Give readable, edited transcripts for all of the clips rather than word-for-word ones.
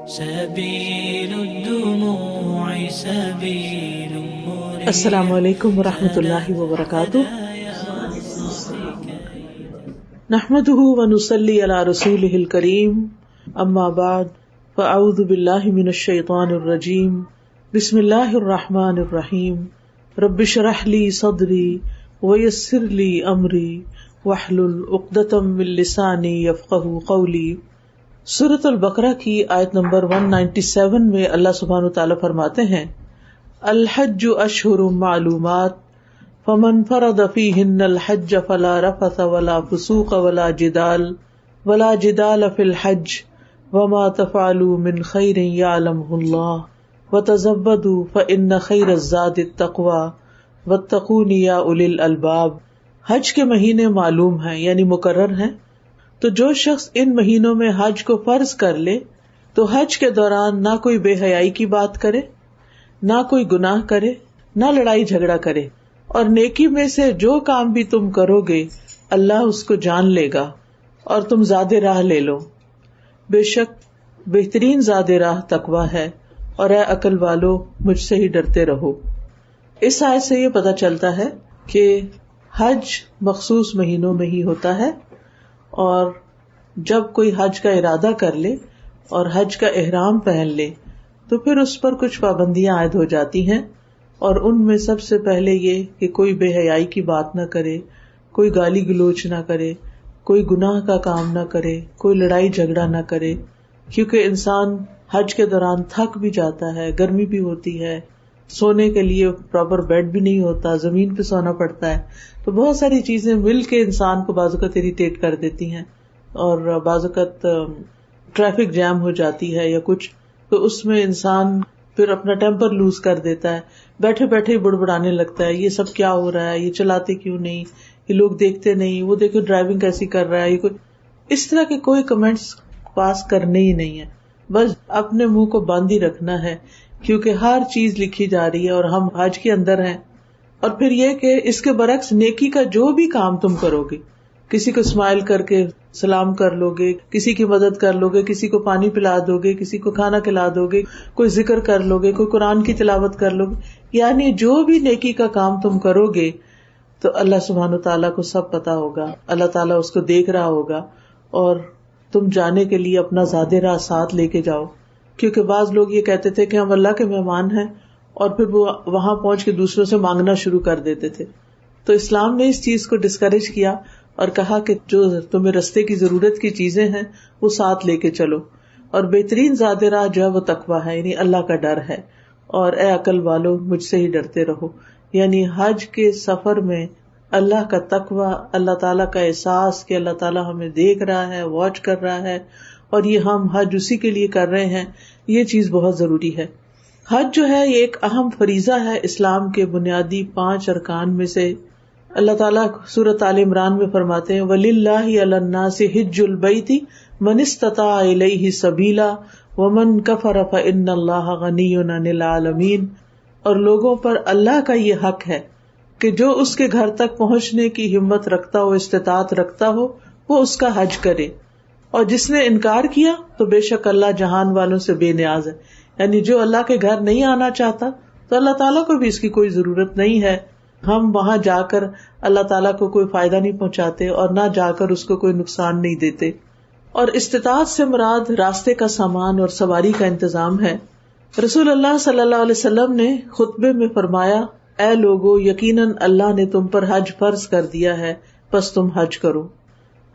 سبيل الدموع سبيل مريح. السلام علیکم ورحمۃ اللہ وبرکاتہ. نحمده ونصلي على رسوله الكريم. اما بعد فاعوذ باللہ من الشیطان الرجیم. بسم اللہ الرحمن الرحیم. رب اشرح لي صدری ويسر لي امری واحلل عقدۃ من لسانی یفقہوا قولی. سورۃ البقرہ کی آیت نمبر 197 میں اللہ سبحانہ وتعالی فرماتے ہیں الحج اشہر معلومات فمن فرض فیہن الحج فلا رفث ولا فسوق ولا جدال فی الحج وما تفعلوا من خیر یعلمہ اللہ وتزودوا فإن خیر الزاد التقوی واتقون یا اولی الالباب. حج کے مہینے معلوم ہیں یعنی مقرر ہیں، تو جو شخص ان مہینوں میں حج کو فرض کر لے تو حج کے دوران نہ کوئی بے حیائی کی بات کرے، نہ کوئی گناہ کرے، نہ لڑائی جھگڑا کرے، اور نیکی میں سے جو کام بھی تم کرو گے اللہ اس کو جان لے گا اور تم زاد راہ لے لو. بے شک بہترین زاد راہ تقویٰ ہے، اور اے عقل والو مجھ سے ہی ڈرتے رہو. اس آیت سے یہ پتہ چلتا ہے کہ حج مخصوص مہینوں میں ہی ہوتا ہے، اور جب کوئی حج کا ارادہ کر لے اور حج کا احرام پہن لے تو پھر اس پر کچھ پابندیاں عائد ہو جاتی ہیں، اور ان میں سب سے پہلے یہ کہ کوئی بے حیائی کی بات نہ کرے، کوئی گالی گلوچ نہ کرے، کوئی گناہ کا کام نہ کرے، کوئی لڑائی جھگڑا نہ کرے، کیونکہ انسان حج کے دوران تھک بھی جاتا ہے، گرمی بھی ہوتی ہے، سونے کے لیے پراپر بیڈ بھی نہیں ہوتا، زمین پہ سونا پڑتا ہے، تو بہت ساری چیزیں مل کے انسان کو بعض اوقات اریٹیٹ کر دیتی ہیں، اور بعض اوقات ٹریفک جام ہو جاتی ہے یا کچھ، تو اس میں انسان پھر اپنا ٹیمپر لوز کر دیتا ہے، بیٹھے بیٹھے ہی بڑبڑانے لگتا ہے، یہ سب کیا ہو رہا ہے، یہ چلاتے کیوں نہیں، یہ لوگ دیکھتے نہیں، وہ دیکھو ڈرائیونگ کیسی کر رہا ہے، یہ کوئی اس طرح کے کوئی کمنٹس پاس کرنے ہی نہیں ہے. بس اپنے منہ کو باندھی رکھنا ہے، کیونکہ ہر چیز لکھی جا رہی ہے اور ہم حج کے اندر ہیں. اور پھر یہ کہ اس کے برعکس نیکی کا جو بھی کام تم کرو گے، کسی کو اسمائل کر کے سلام کر لو گے، کسی کی مدد کر لو گے، کسی کو پانی پلا دو گے، کسی کو کھانا کھلا دو گے، کوئی ذکر کر لو گے، کوئی قرآن کی تلاوت کر لو گے، یعنی جو بھی نیکی کا کام تم کرو گے تو اللہ سبحانہ تعالیٰ کو سب پتا ہوگا، اللہ تعالیٰ اس کو دیکھ رہا ہوگا، اور تم جانے کے لیے اپنا زاد راہ ساتھ لے کے جاؤ. کیونکہ بعض لوگ یہ کہتے تھے کہ ہم اللہ کے مہمان ہیں، اور پھر وہ وہاں پہنچ کے دوسروں سے مانگنا شروع کر دیتے تھے. تو اسلام نے اس چیز کو ڈسکریج کیا اور کہا کہ جو تمہیں رستے کی ضرورت کی چیزیں ہیں وہ ساتھ لے کے چلو، اور بہترین زاد راہ جو ہے وہ تقویٰ ہے، یعنی اللہ کا ڈر ہے. اور اے عقل والو مجھ سے ہی ڈرتے رہو، یعنی حج کے سفر میں اللہ کا تقویٰ، اللہ تعالیٰ کا احساس کہ اللہ تعالیٰ ہمیں دیکھ رہا ہے، واچ کر رہا ہے، اور یہ ہم حج اسی کے لیے کر رہے ہیں، یہ چیز بہت ضروری ہے. حج جو ہے یہ ایک اہم فریضہ ہے اسلام کے بنیادی 5 ارکان میں سے. اللہ تعالیٰ سورۃ آل عمران میں فرماتے ہیں وَلِلَّهِ عَلَى النَّاسِ حِجُّ الْبَيْتِ مَنِ اسْتَطَاعَ إِلَيْهِ سَبِيلًا وَمَنْ كَفَرَ فَإِنَّ اللَّهَ غَنِيٌّ عَنِ الْعَالَمِينَ. اور لوگوں پر اللہ کا یہ حق ہے کہ جو اس کے گھر تک پہنچنے کی ہمت رکھتا ہو، استطاعت رکھتا ہو، وہ اس کا حج کرے، اور جس نے انکار کیا تو بے شک اللہ جہان والوں سے بے نیاز ہے. یعنی جو اللہ کے گھر نہیں آنا چاہتا تو اللہ تعالیٰ کو بھی اس کی کوئی ضرورت نہیں ہے. ہم وہاں جا کر اللہ تعالیٰ کو کوئی فائدہ نہیں پہنچاتے، اور نہ جا کر اس کو کوئی نقصان نہیں دیتے. اور استطاعت سے مراد راستے کا سامان اور سواری کا انتظام ہے. رسول اللہ صلی اللہ علیہ وسلم نے خطبے میں فرمایا اے لوگو، یقیناً اللہ نے تم پر حج فرض کر دیا ہے، پس تم حج کرو.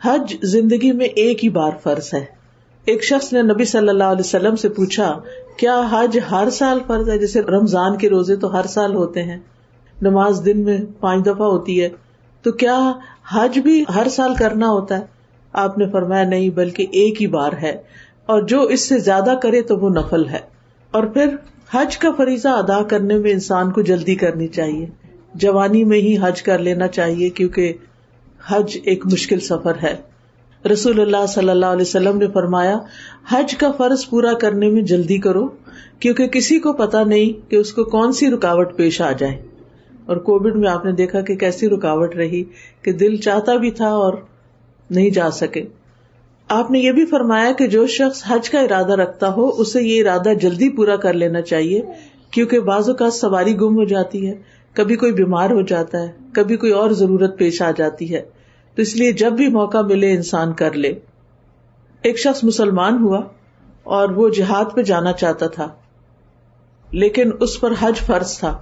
حج زندگی میں ایک ہی بار فرض ہے. ایک شخص نے نبی صلی اللہ علیہ وسلم سے پوچھا کیا حج ہر سال فرض ہے؟ جیسے رمضان کے روزے تو ہر سال ہوتے ہیں، نماز دن میں 5 دفعہ ہوتی ہے، تو کیا حج بھی ہر سال کرنا ہوتا ہے؟ آپ نے فرمایا نہیں، بلکہ ایک ہی بار ہے، اور جو اس سے زیادہ کرے تو وہ نفل ہے. اور پھر حج کا فریضہ ادا کرنے میں انسان کو جلدی کرنی چاہیے، جوانی میں ہی حج کر لینا چاہیے، کیونکہ حج ایک مشکل سفر ہے. رسول اللہ صلی اللہ علیہ وسلم نے فرمایا حج کا فرض پورا کرنے میں جلدی کرو، کیونکہ کسی کو پتا نہیں کہ اس کو کون سی رکاوٹ پیش آ جائے. اور کووڈ میں آپ نے دیکھا کہ کیسی رکاوٹ رہی کہ دل چاہتا بھی تھا اور نہیں جا سکے. آپ نے یہ بھی فرمایا کہ جو شخص حج کا ارادہ رکھتا ہو اسے یہ ارادہ جلدی پورا کر لینا چاہیے، کیونکہ بعض اوقات سواری گم ہو جاتی ہے، کبھی کوئی بیمار ہو جاتا ہے، کبھی کوئی اور ضرورت پیش آ جاتی ہے، تو اس لیے جب بھی موقع ملے انسان کر لے۔ ایک شخص مسلمان ہوا اور وہ جہاد پہ جانا چاہتا تھا، لیکن اس پر حج فرض تھا،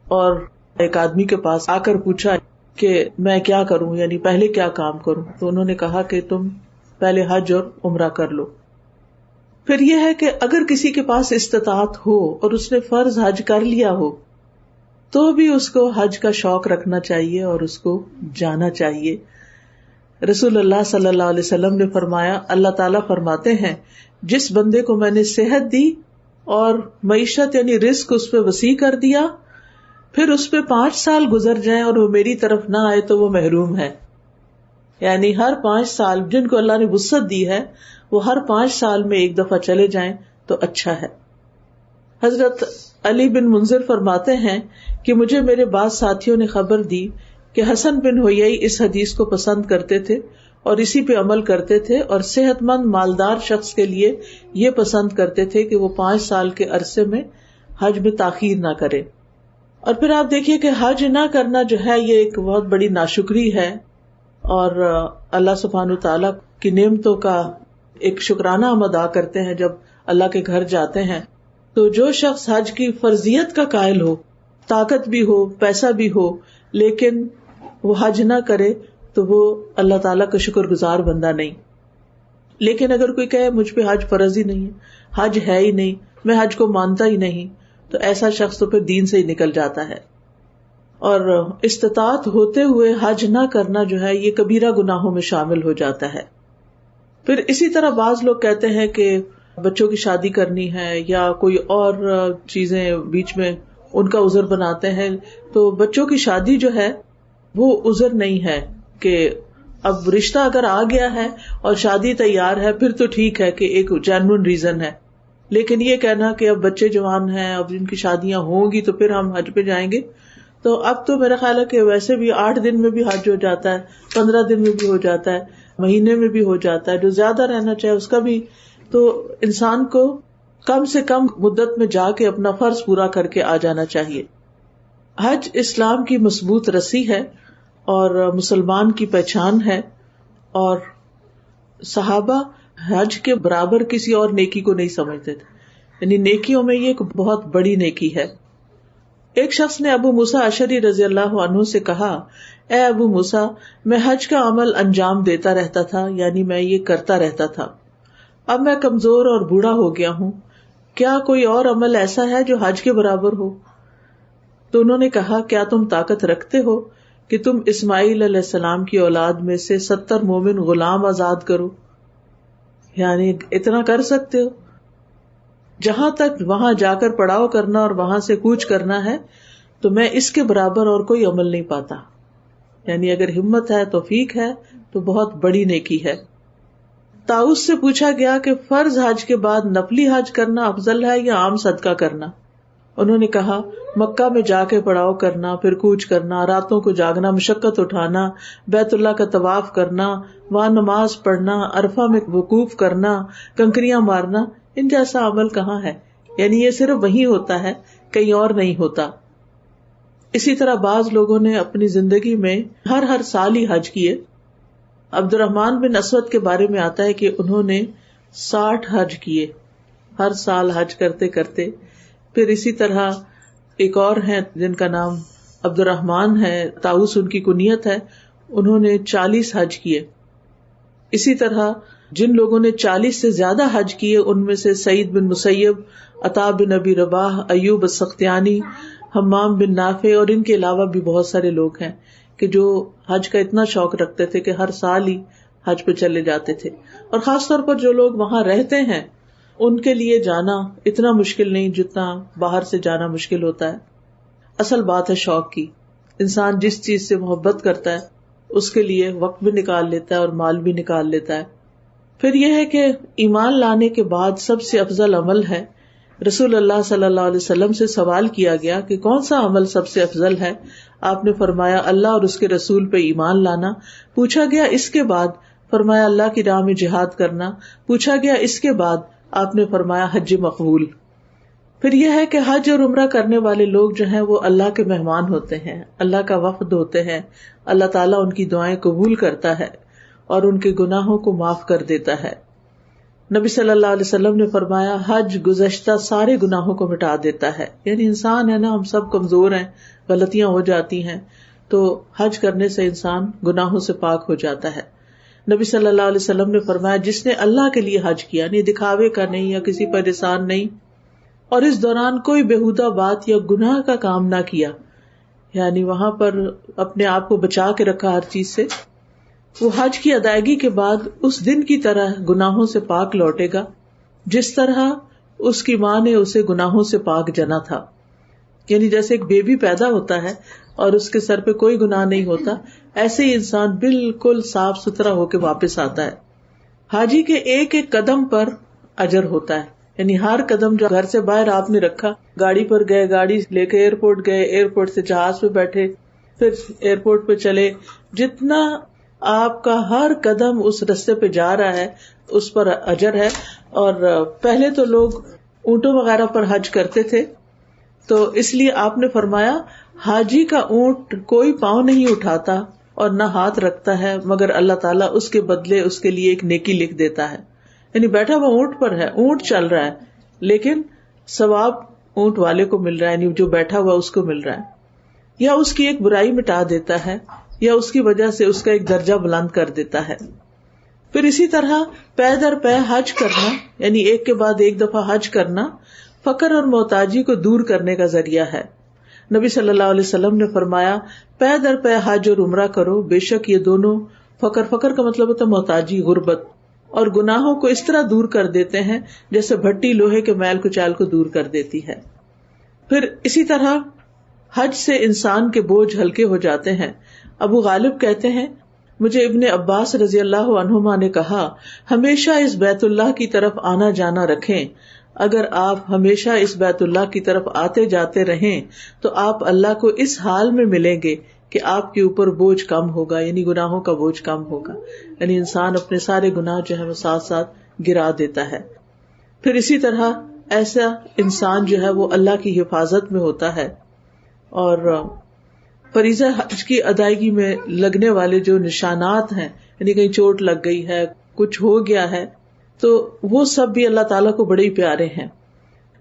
اور ایک آدمی کے پاس آ کر پوچھا کہ میں کیا کروں، یعنی پہلے کیا کام کروں، تو انہوں نے کہا کہ تم پہلے حج اور عمرہ کر لو۔ پھر یہ ہے کہ اگر کسی کے پاس استطاعت ہو اور اس نے فرض حج کر لیا ہو تو بھی اس کو حج کا شوق رکھنا چاہیے اور اس کو جانا چاہیے۔ رسول اللہ صلی اللہ علیہ وسلم نے فرمایا، اللہ تعالیٰ فرماتے ہیں جس بندے کو میں نے صحت دی اور معیشت یعنی رزق اس پہ وسیع کر دیا، پھر اس پہ 5 سال گزر جائیں اور وہ میری طرف نہ آئے تو وہ محروم ہے۔ یعنی ہر 5 سال جن کو اللہ نے وسعت دی ہے وہ ہر 5 سال میں ایک دفعہ چلے جائیں تو اچھا ہے۔ حضرت علی بن منذر فرماتے ہیں کہ مجھے میرے بعض ساتھیوں نے خبر دی کہ حسن بن حیی اس حدیث کو پسند کرتے تھے اور اسی پہ عمل کرتے تھے، اور صحت مند مالدار شخص کے لیے یہ پسند کرتے تھے کہ وہ 5 سال کے عرصے میں حج میں تاخیر نہ کرے۔ اور پھر آپ دیکھیے کہ حج نہ کرنا جو ہے یہ ایک بہت بڑی ناشکری ہے، اور اللہ سبحانہ تعالیٰ کی نعمتوں کا ایک شکرانہ ہم ادا کرتے ہیں جب اللہ کے گھر جاتے ہیں۔ تو جو شخص حج کی فرضیت کا قائل ہو، طاقت بھی ہو، پیسہ بھی ہو، لیکن وہ حج نہ کرے تو وہ اللہ تعالیٰ کا شکر گزار بندہ نہیں۔ لیکن اگر کوئی کہے مجھ پہ حج فرض ہی نہیں ہے، حج ہے ہی نہیں، میں حج کو مانتا ہی نہیں، تو ایسا شخص تو پھر دین سے ہی نکل جاتا ہے۔ اور استطاعت ہوتے ہوئے حج نہ کرنا جو ہے یہ کبیرہ گناہوں میں شامل ہو جاتا ہے۔ پھر اسی طرح بعض لوگ کہتے ہیں کہ بچوں کی شادی کرنی ہے یا کوئی اور چیزیں بیچ میں ان کا عذر بناتے ہیں، تو بچوں کی شادی جو ہے وہ عذر نہیں ہے کہ اب رشتہ اگر آ گیا ہے اور شادی تیار ہے پھر تو ٹھیک ہے کہ ایک جینوئن ریزن ہے، لیکن یہ کہنا کہ اب بچے جوان ہیں، اب ان کی شادیاں ہوں گی تو پھر ہم حج پہ جائیں گے، تو اب تو میرا خیال ہے کہ ویسے بھی 8 دن میں بھی حج ہو جاتا ہے، 15 دن میں بھی ہو جاتا ہے، مہینے میں بھی ہو جاتا ہے، جو زیادہ رہنا چاہے اس کا بھی، تو انسان کو کم سے کم مدت میں جا کے اپنا فرض پورا کر کے آ جانا چاہیے۔ حج اسلام کی مضبوط رسی ہے اور مسلمان کی پہچان ہے، اور صحابہ حج کے برابر کسی اور نیکی کو نہیں سمجھتے تھے، یعنی نیکیوں میں یہ ایک بہت بڑی نیکی ہے۔ ایک شخص نے ابو موسیٰ اشعری رضی اللہ عنہ سے کہا، اے ابو موسیٰ، میں حج کا عمل انجام دیتا رہتا تھا، یعنی میں یہ کرتا رہتا تھا، اب میں کمزور اور بوڑھا ہو گیا ہوں، کیا کوئی اور عمل ایسا ہے جو حج کے برابر ہو؟ تو انہوں نے کہا، کیا تم طاقت رکھتے ہو کہ تم اسماعیل علیہ السلام کی اولاد میں سے 70 مومن غلام آزاد کرو؟ یعنی اتنا کر سکتے ہو؟ جہاں تک وہاں جا کر پڑاؤ کرنا اور وہاں سے کوچ کرنا ہے تو میں اس کے برابر اور کوئی عمل نہیں پاتا، یعنی اگر ہمت ہے توفیق ہے تو بہت بڑی نیکی ہے۔ طاؤس سے پوچھا گیا کہ فرض حج کے بعد نفلی حج کرنا افضل ہے یا عام صدقہ کرنا؟ انہوں نے کہا، مکہ میں جا کے پڑاؤ کرنا، پھر کوچ کرنا، راتوں کو جاگنا، مشقت اٹھانا، بیت اللہ کا طواف کرنا، وہاں نماز پڑھنا، عرفہ میں وقوف کرنا، کنکریاں مارنا، ان جیسا عمل کہاں ہے؟ یعنی یہ صرف وہی ہوتا ہے، کہیں اور نہیں ہوتا۔ اسی طرح بعض لوگوں نے اپنی زندگی میں ہر سال ہی حج کیے۔ عبد الرحمن بن اسود کے بارے میں آتا ہے کہ انہوں نے 60 حج کیے، ہر سال حج کرتے کرتے۔ پھر اسی طرح ایک اور ہیں جن کا نام عبد الرحمن ہے، طاؤس ان کی کنیت ہے، انہوں نے 40 حج کیے۔ اسی طرح جن لوگوں نے 40 سے زیادہ حج کیے ان میں سے سعید بن مسیب، عطا بن ابی رباح، ایوب السختیانی، حمام بن نافع اور ان کے علاوہ بھی بہت سارے لوگ ہیں کہ جو حج کا اتنا شوق رکھتے تھے کہ ہر سال ہی حج پہ چلے جاتے تھے۔ اور خاص طور پر جو لوگ وہاں رہتے ہیں ان کے لیے جانا اتنا مشکل نہیں جتنا باہر سے جانا مشکل ہوتا ہے۔ اصل بات ہے شوق کی، انسان جس چیز سے محبت کرتا ہے اس کے لیے وقت بھی نکال لیتا ہے اور مال بھی نکال لیتا ہے۔ پھر یہ ہے کہ ایمان لانے کے بعد سب سے افضل عمل ہے۔ رسول اللہ صلی اللہ علیہ وسلم سے سوال کیا گیا کہ کون سا عمل سب سے افضل ہے؟ آپ نے فرمایا، اللہ اور اس کے رسول پہ ایمان لانا۔ پوچھا گیا اس کے بعد؟ فرمایا اللہ کی راہ میں جہاد کرنا. پوچھا گیا اس کے بعد؟ آپ نے فرمایا حج مقبول. پھر یہ ہے کہ حج اور عمرہ کرنے والے لوگ جو ہیں وہ اللہ کے مہمان ہوتے ہیں، اللہ کا وفد ہوتے ہیں. اللہ تعالیٰ ان کی دعائیں قبول کرتا ہے اور ان کے گناہوں کو معاف کر دیتا ہے. نبی صلی اللہ علیہ وسلم نے فرمایا حج گزشتہ سارے گناہوں کو مٹا دیتا ہے. یعنی انسان ہے نا، ہم سب کمزور ہیں، غلطیاں ہو جاتی ہیں، تو حج کرنے سے انسان گناہوں سے پاک ہو جاتا ہے. نبی صلی اللہ علیہ وسلم نے فرمایا جس نے اللہ کے لیے حج کیا، نہیں دکھاوے کا نہیں یا کسی پر احسان نہیں، اور اس دوران کوئی بےہودہ بات یا گناہ کا کام نہ کیا، یعنی وہاں پر اپنے آپ کو بچا کے رکھا ہر چیز سے، وہ حج کی ادائیگی کے بعد اس دن کی طرح گناہوں سے پاک لوٹے گا جس طرح اس کی ماں نے اسے گناہوں سے پاک جنا تھا. یعنی جیسے ایک بیبی پیدا ہوتا ہے اور اس کے سر پہ کوئی گناہ نہیں ہوتا، ایسے ہی انسان بالکل صاف ستھرا ہو کے واپس آتا ہے. حاجی کے ایک ایک قدم پر اجر ہوتا ہے، یعنی ہر قدم جو گھر سے باہر آپ نے رکھا، گاڑی پر گئے، گاڑی لے کے ایئرپورٹ گئے، ایئرپورٹ سے جہاز پہ بیٹھے، پھر ایئرپورٹ پہ چلے، جتنا آپ کا ہر قدم اس رستے پہ جا رہا ہے اس پر اجر ہے. اور پہلے تو لوگ اونٹوں وغیرہ پر حج کرتے تھے، تو اس لیے آپ نے فرمایا حاجی کا اونٹ کوئی پاؤں نہیں اٹھاتا اور نہ ہاتھ رکھتا ہے مگر اللہ تعالیٰ اس کے بدلے اس کے لیے ایک نیکی لکھ دیتا ہے. یعنی بیٹھا وہ اونٹ پر ہے، اونٹ چل رہا ہے، لیکن ثواب اونٹ والے کو مل رہا ہے، یعنی جو بیٹھا ہوا اس کو مل رہا ہے. یا اس کی ایک برائی مٹا دیتا ہے یا اس کی وجہ سے اس کا ایک درجہ بلند کر دیتا ہے. پھر اسی طرح پے در پے حج کرنا، یعنی ایک کے بعد ایک دفعہ حج کرنا، فقر اور محتاجی کو دور کرنے کا ذریعہ ہے. نبی صلی اللہ علیہ وسلم نے فرمایا پے در پے حج اور عمرہ کرو، بے شک یہ دونوں فقر کا مطلب ہوتا ہے محتاجی، غربت اور گناہوں کو اس طرح دور کر دیتے ہیں جیسے بھٹی لوہے کے میل کچیل کو دور کر دیتی ہے. پھر اسی طرح حج سے انسان کے بوجھ ہلکے ہو جاتے ہیں. ابو غالب کہتے ہیں مجھے ابن عباس رضی اللہ عنہما نے کہا ہمیشہ اس بیت اللہ کی طرف آنا جانا رکھیں، اگر آپ ہمیشہ اس بیت اللہ کی طرف آتے جاتے رہیں تو آپ اللہ کو اس حال میں ملیں گے کہ آپ کے اوپر بوجھ کم ہوگا، یعنی گناہوں کا بوجھ کم ہوگا. یعنی انسان اپنے سارے گناہ جو ہے وہ ساتھ ساتھ گرا دیتا ہے. پھر اسی طرح ایسا انسان جو ہے وہ اللہ کی حفاظت میں ہوتا ہے. اور فریضہ حج کی ادائیگی میں لگنے والے جو نشانات ہیں، یعنی کہیں چوٹ لگ گئی ہے، کچھ ہو گیا ہے، تو وہ سب بھی اللہ تعالیٰ کو بڑے ہی پیارے ہیں.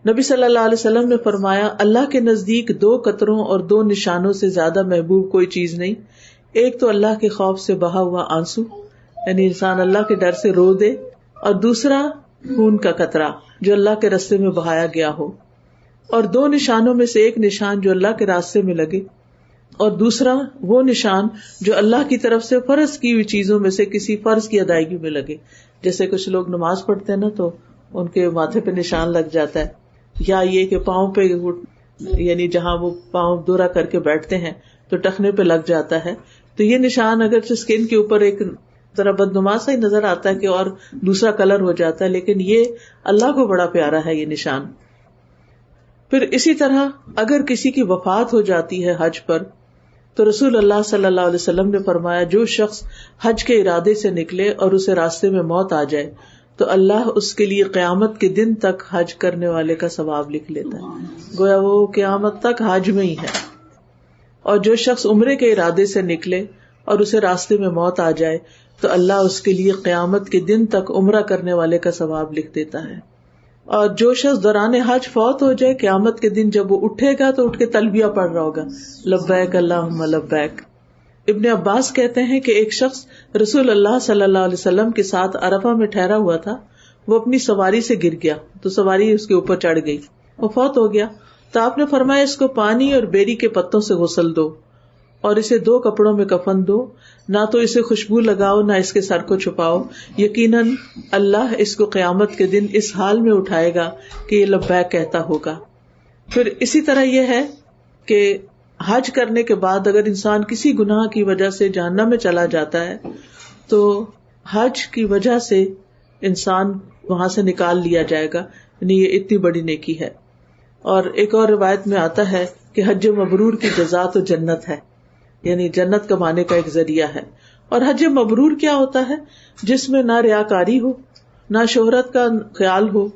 نبی صلی اللہ علیہ وسلم نے فرمایا اللہ کے نزدیک 2 قطروں اور 2 نشانوں سے زیادہ محبوب کوئی چیز نہیں. ایک تو اللہ کے خوف سے بہا ہوا آنسو، یعنی انسان اللہ کے ڈر سے رو دے، اور دوسرا خون کا قطرہ جو اللہ کے راستے میں بہایا گیا ہو. اور 2 نشانوں میں سے ایک نشان جو اللہ کے راستے میں لگے اور دوسرا وہ نشان جو اللہ کی طرف سے فرض کی ہوئی چیزوں میں سے کسی فرض کی ادائیگی میں لگے. جیسے کچھ لوگ نماز پڑھتے ہیں نا تو ان کے ماتھے پہ نشان لگ جاتا ہے، یا یہ کہ پاؤں پہ، یعنی جہاں وہ پاؤں دورا کر کے بیٹھتے ہیں تو ٹخنے پہ لگ جاتا ہے. تو یہ نشان اگر اسکن کے اوپر ایک ذرا بدنما سا ہی نظر آتا ہے کہ اور دوسرا کلر ہو جاتا ہے، لیکن یہ اللہ کو بڑا پیارا ہے یہ نشان. پھر اسی طرح اگر کسی کی وفات ہو جاتی ہے حج پر تو رسول اللہ صلی اللہ علیہ وسلم نے فرمایا جو شخص حج کے ارادے سے نکلے اور اسے راستے میں موت آ جائے تو اللہ اس کے لیے قیامت کے دن تک حج کرنے والے کا ثواب لکھ لیتا ہے، گویا وہ قیامت تک حج میں ہی ہے. اور جو شخص عمرے کے ارادے سے نکلے اور اسے راستے میں موت آ جائے تو اللہ اس کے لیے قیامت کے دن تک عمرہ کرنے والے کا ثواب لکھ دیتا ہے. اور جو شخص دوران حج فوت ہو جائے، قیامت کے دن جب وہ اٹھے گا تو اٹھ کے تلبیہ پڑھ رہا ہوگا، لبیک اللہم لبیک. ابن عباس کہتے ہیں کہ ایک شخص رسول اللہ صلی اللہ علیہ وسلم کے ساتھ عرفہ میں ٹھہرا ہوا تھا، وہ اپنی سواری سے گر گیا تو سواری اس کے اوپر چڑھ گئی، وہ فوت ہو گیا. تو آپ نے فرمایا اس کو پانی اور بیری کے پتوں سے غسل دو اور اسے 2 کپڑوں میں کفن دو، نہ تو اسے خوشبو لگاؤ نہ اس کے سر کو چھپاؤ، یقیناً اللہ اس کو قیامت کے دن اس حال میں اٹھائے گا کہ یہ لبیک کہتا ہوگا. پھر اسی طرح یہ ہے کہ حج کرنے کے بعد اگر انسان کسی گناہ کی وجہ سے جہنم میں چلا جاتا ہے تو حج کی وجہ سے انسان وہاں سے نکال لیا جائے گا، یعنی یہ اتنی بڑی نیکی ہے. اور ایک اور روایت میں آتا ہے کہ حج مبرور کی جزا تو جنت ہے، یعنی جنت کمانے کا ایک ذریعہ ہے. اور حج مبرور کیا ہوتا ہے؟ جس میں نہ ریاکاری ہو، نہ شہرت کا خیال ہو،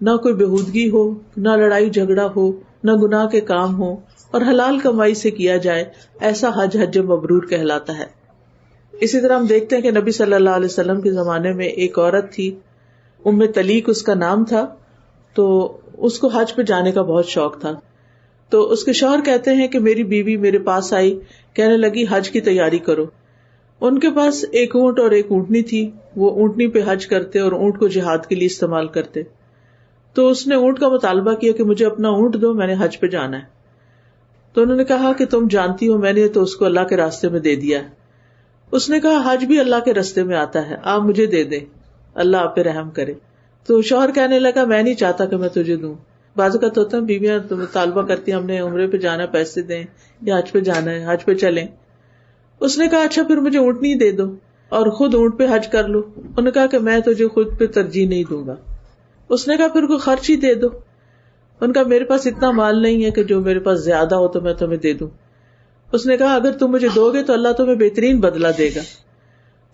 نہ کوئی بےہودگی ہو، نہ لڑائی جھگڑا ہو، نہ گناہ کے کام ہو، اور حلال کمائی سے کیا جائے، ایسا حج مبرور کہلاتا ہے۔ اسی طرح ہم دیکھتے ہیں کہ نبی صلی اللہ علیہ وسلم کے زمانے میں ایک عورت تھی، ام طلیق اس کا نام تھا، تو اس کو حج پہ جانے کا بہت شوق تھا۔ تو اس کے شوہر کہتے ہیں کہ میری بیوی میرے پاس آئی، کہنے لگی حج کی تیاری کرو۔ ان کے پاس ایک اونٹ اور ایک اونٹنی تھی، وہ اونٹنی پہ حج کرتے اور اونٹ کو جہاد کے لیے استعمال کرتے۔ تو اس نے اونٹ کا مطالبہ کیا کہ مجھے اپنا اونٹ دو، میں نے حج پہ جانا ہے۔ تو انہوں نے کہا کہ تم جانتی ہو میں نے تو اس کو اللہ کے راستے میں دے دیا ہے۔ اس نے کہا حج بھی اللہ کے راستے میں آتا ہے، آپ مجھے دے دیں، اللہ آپ پہ رحم کرے۔ تو شوہر کہنے لگا میں نہیں چاہتا کہ میں تجھے دوں۔ بعض اوقات ہوتا ہے بیویاں مطالبہ کرتی ہیں ہم نے عمرے پہ جانا، پیسے دیں، یا حج پہ جانا ہے، حج پہ چلیں۔ اس نے کہا اچھا پھر مجھے اونٹنی دے دو اور خود اونٹ پہ حج کر لو۔ انہوں نے کہا کہ میں تجھے خود پہ ترجیح نہیں دوں گا۔ اس نے کہا پھر کوئی خرچ ہی دے دو۔ ان کا میرے پاس اتنا مال نہیں ہے کہ جو میرے پاس زیادہ ہو تو میں تمہیں دے دوں۔ اس نے کہا اگر تم مجھے دو گے تو اللہ تمہیں بہترین بدلہ دے گا۔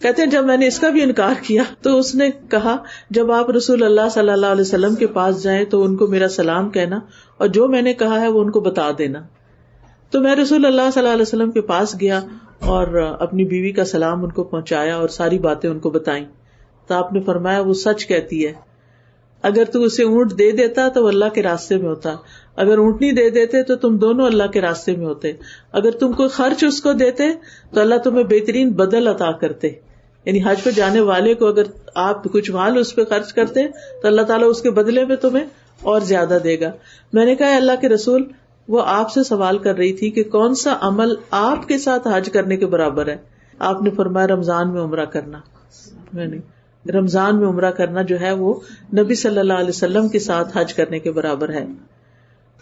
کہتے ہیں جب میں نے اس کا بھی انکار کیا تو اس نے کہا جب آپ رسول اللہ صلی اللہ علیہ وسلم کے پاس جائیں تو ان کو میرا سلام کہنا اور جو میں نے کہا ہے وہ ان کو بتا دینا۔ تو میں رسول اللہ صلی اللہ علیہ وسلم کے پاس گیا اور اپنی بیوی کا سلام ان کو پہنچایا اور ساری باتیں ان کو بتائیں۔ تو آپ نے فرمایا وہ سچ کہتی ہے، اگر تو اسے اونٹ دے دیتا تو وہ اللہ کے راستے میں ہوتا، اگر اونٹنی دے دیتے تو تم دونوں اللہ کے راستے میں ہوتے، اگر تم کوئی خرچ اس کو دیتے تو اللہ تمہیں بہترین بدل عطا کرتے۔ یعنی حج پہ جانے والے کو اگر آپ کچھ مال اس پہ خرچ کرتے تو اللہ تعالیٰ اس کے بدلے میں تمہیں اور زیادہ دے گا۔ میں نے کہا اللہ کے رسول وہ آپ سے سوال کر رہی تھی کہ کون سا عمل آپ کے ساتھ حج کرنے کے برابر ہے؟ آپ نے فرمایا رمضان میں عمرہ کرنا۔ میں نہیں، رمضان میں عمرہ کرنا جو ہے وہ نبی صلی اللہ علیہ وسلم کے ساتھ حج کرنے کے برابر ہے۔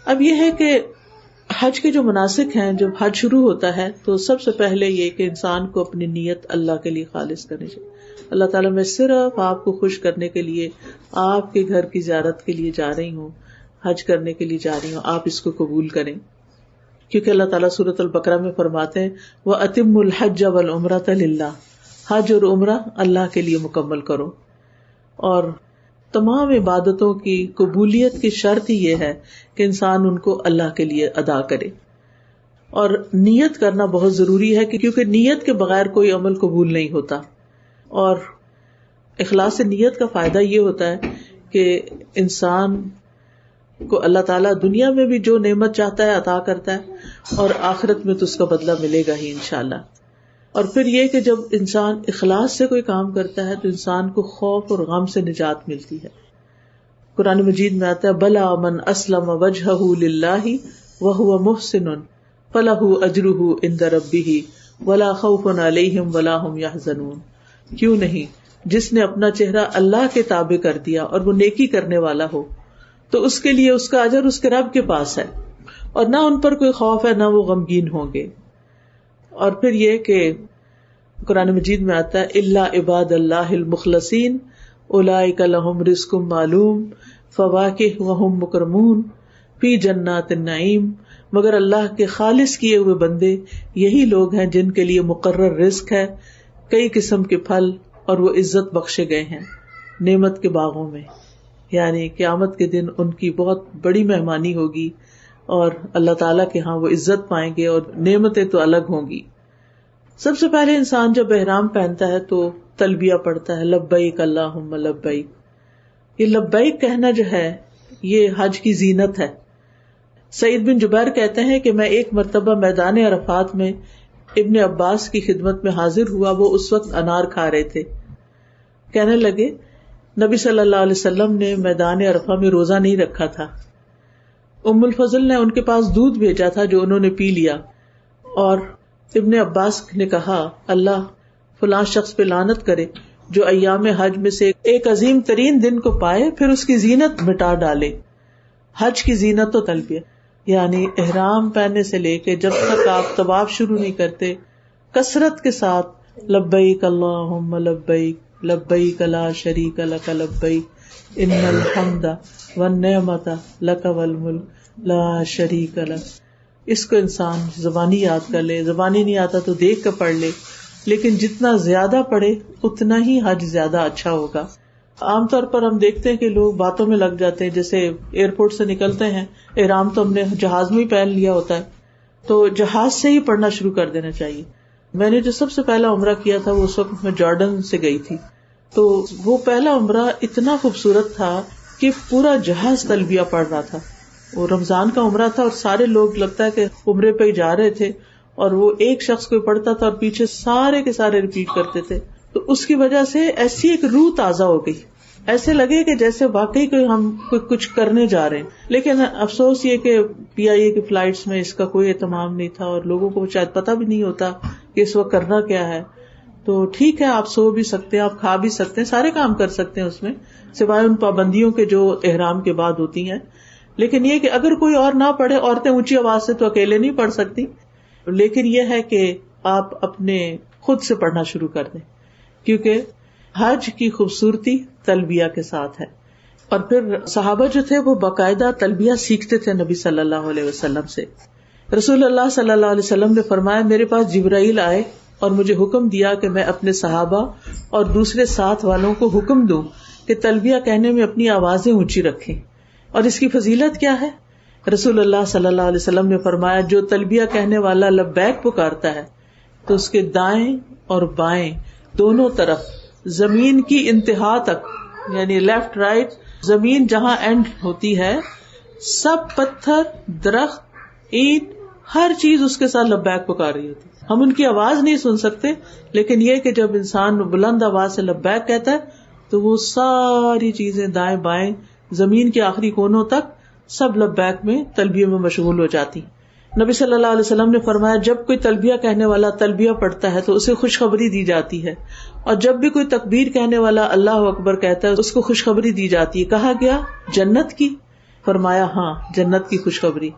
اب یہ ہے کہ حج کے جو مناسک ہیں، جب حج شروع ہوتا ہے تو سب سے پہلے یہ کہ انسان کو اپنی نیت اللہ کے لیے خالص کرنی چاہیے۔ اللہ تعالیٰ میں صرف آپ کو خوش کرنے کے لیے آپ کے گھر کی زیارت کے لیے جا رہی ہوں، حج کرنے کے لیے جا رہی ہوں، آپ اس کو قبول کریں۔ کیونکہ اللہ تعالیٰ سورۃ البقرہ میں فرماتے ہیں وَأَتِمُّ الْحَجَّ وَالْعُمْرَةَ لِلَّهِ، حج اور عمرہ اللہ کے لیے مکمل کرو۔ اور تمام عبادتوں کی قبولیت کی شرط ہی یہ ہے کہ انسان ان کو اللہ کے لیے ادا کرے، اور نیت کرنا بہت ضروری ہے کیونکہ نیت کے بغیر کوئی عمل قبول نہیں ہوتا۔ اور اخلاص نیت کا فائدہ یہ ہوتا ہے کہ انسان کو اللہ تعالیٰ دنیا میں بھی جو نعمت چاہتا ہے عطا کرتا ہے اور آخرت میں تو اس کا بدلہ ملے گا ہی انشاءاللہ۔ اور پھر یہ کہ جب انسان اخلاص سے کوئی کام کرتا ہے تو انسان کو خوف اور غم سے نجات ملتی ہے۔ قرآن مجید میں آتا ہے بلا من اسلم وجہہ للہ وہو محسن فلہ اجرہ عند ربہ ولا خوف علیہم ولا ہم یحزنون۔ کیوں نہیں، جس نے اپنا چہرہ اللہ کے تابع کر دیا اور وہ نیکی کرنے والا ہو تو اس کے لیے اس کا اجر اس کے رب کے پاس ہے، اور نہ ان پر کوئی خوف ہے نہ وہ غمگین ہوں گے۔ اور پھر یہ کہ قرآن مجید میں آتا ہے الا عباد اللہ المخلصین اولئک لہم رزق معلوم فواکہ وہم مکرمون فی جنات النعیم، مگر اللہ کے خالص کیے ہوئے بندے یہی لوگ ہیں جن کے لیے مقرر رزق ہے، کئی قسم کے پھل، اور وہ عزت بخشے گئے ہیں نعمت کے باغوں میں۔ یعنی قیامت کے دن ان کی بہت بڑی مہمانی ہوگی اور اللہ تعالیٰ کے ہاں وہ عزت پائیں گے اور نعمتیں تو الگ ہوں گی۔ سب سے پہلے انسان جب احرام پہنتا ہے تو تلبیہ پڑھتا ہے لبیک اللہم لبیک۔ یہ لبیک کہنا جو ہے یہ حج کی زینت ہے۔ سعید بن جبیر کہتے ہیں کہ میں ایک مرتبہ میدان عرفات میں ابن عباس کی خدمت میں حاضر ہوا، وہ اس وقت انار کھا رہے تھے۔ کہنے لگے نبی صلی اللہ علیہ وسلم نے میدان عرفہ میں روزہ نہیں رکھا تھا۔ ام الفضل نے ان کے پاس دودھ بھیجا تھا جو انہوں نے پی لیا، اور ابن عباس نے کہا اللہ فلاں شخص پہ لعنت کرے جو ایام حج میں سے ایک عظیم ترین دن کو پائے پھر اس کی زینت مٹا ڈالے۔ حج کی زینت تو تلبیہ، یعنی احرام پہننے سے لے کے جب تک آپ طواف شروع نہیں کرتے کثرت کے ساتھ لبیک اللہم لبیک لبیک لا شریک لک لبیک ان الحمد والنعمت لک والملک لا شریک لک، اس کو انسان زبانی یاد کر لے، زبانی نہیں آتا تو دیکھ کر پڑھ لے، لیکن جتنا زیادہ پڑھے اتنا ہی حج زیادہ اچھا ہوگا. عام طور پر ہم دیکھتے ہیں کہ لوگ باتوں میں لگ جاتے ہیں، جیسے ایئرپورٹ سے نکلتے ہیں، احرام تو ہم نے جہاز میں ہی پہن لیا ہوتا ہے، تو جہاز سے ہی پڑھنا شروع کر دینا چاہیے. میں نے جو سب سے پہلا عمرہ کیا تھا وہ اس وقت میں جارڈن سے گئی تھی، تو وہ پہلا عمرہ اتنا خوبصورت تھا کہ پورا جہاز تلبیہ پڑھ رہا تھا. وہ رمضان کا عمرہ تھا اور سارے لوگ لگتا ہے کہ عمرے پہ ہی جا رہے تھے، اور وہ ایک شخص کوئی پڑھتا تھا اور پیچھے سارے کے سارے ریپیٹ کرتے تھے. تو اس کی وجہ سے ایسی ایک روح تازہ ہو گئی، ایسے لگے کہ جیسے واقعی کوئی ہم کچھ کرنے جا رہے ہیں. لیکن افسوس یہ کہ PIA کی فلائٹس میں اس کا کوئی اہتمام نہیں تھا، اور لوگوں کو شاید پتہ بھی نہیں ہوتا کہ اس وقت کرنا کیا ہے. تو ٹھیک ہے، آپ سو بھی سکتے ہیں، آپ کھا بھی سکتے ہیں، سارے کام کر سکتے ہیں اس میں، سوائے ان پابندیوں کے جو احرام کے بعد ہوتی ہیں. لیکن یہ کہ اگر کوئی اور نہ پڑھے، عورتیں اونچی آواز سے تو اکیلے نہیں پڑھ سکتی، لیکن یہ ہے کہ آپ اپنے خود سے پڑھنا شروع کر دیں، کیونکہ حج کی خوبصورتی تلبیہ کے ساتھ ہے. اور پھر صحابہ جو تھے وہ باقاعدہ تلبیہ سیکھتے تھے نبی صلی اللہ علیہ وسلم سے. رسول اللہ صلی اللہ علیہ وسلم نے فرمایا، میرے پاس جبرائیل آئے اور مجھے حکم دیا کہ میں اپنے صحابہ اور دوسرے ساتھ والوں کو حکم دوں کہ تلبیہ کہنے میں اپنی آوازیں اونچی رکھیں. اور اس کی فضیلت کیا ہے؟ رسول اللہ صلی اللہ علیہ وسلم نے فرمایا، جو تلبیہ کہنے والا لبیک پکارتا ہے تو اس کے دائیں اور بائیں دونوں طرف زمین کی انتہا تک، یعنی لیفٹ رائٹ، زمین جہاں اینڈ ہوتی ہے، سب پتھر، درخت، اینٹ، ہر چیز اس کے ساتھ لبیک پکار رہی ہوتی. ہم ان کی آواز نہیں سن سکتے، لیکن یہ کہ جب انسان بلند آواز سے لبیک کہتا ہے تو وہ ساری چیزیں دائیں بائیں زمین کے آخری کونوں تک سب لبیک میں تلبیہ میں مشغول ہو جاتی. نبی صلی اللہ علیہ وسلم نے فرمایا، جب کوئی تلبیہ کہنے والا تلبیہ پڑھتا ہے تو اسے خوشخبری دی جاتی ہے، اور جب بھی کوئی تکبیر کہنے والا اللہ اکبر کہتا ہے اس کو خوشخبری دی جاتی ہے. کہا گیا جنت کی؟ فرمایا ہاں، جنت کی خوشخبری.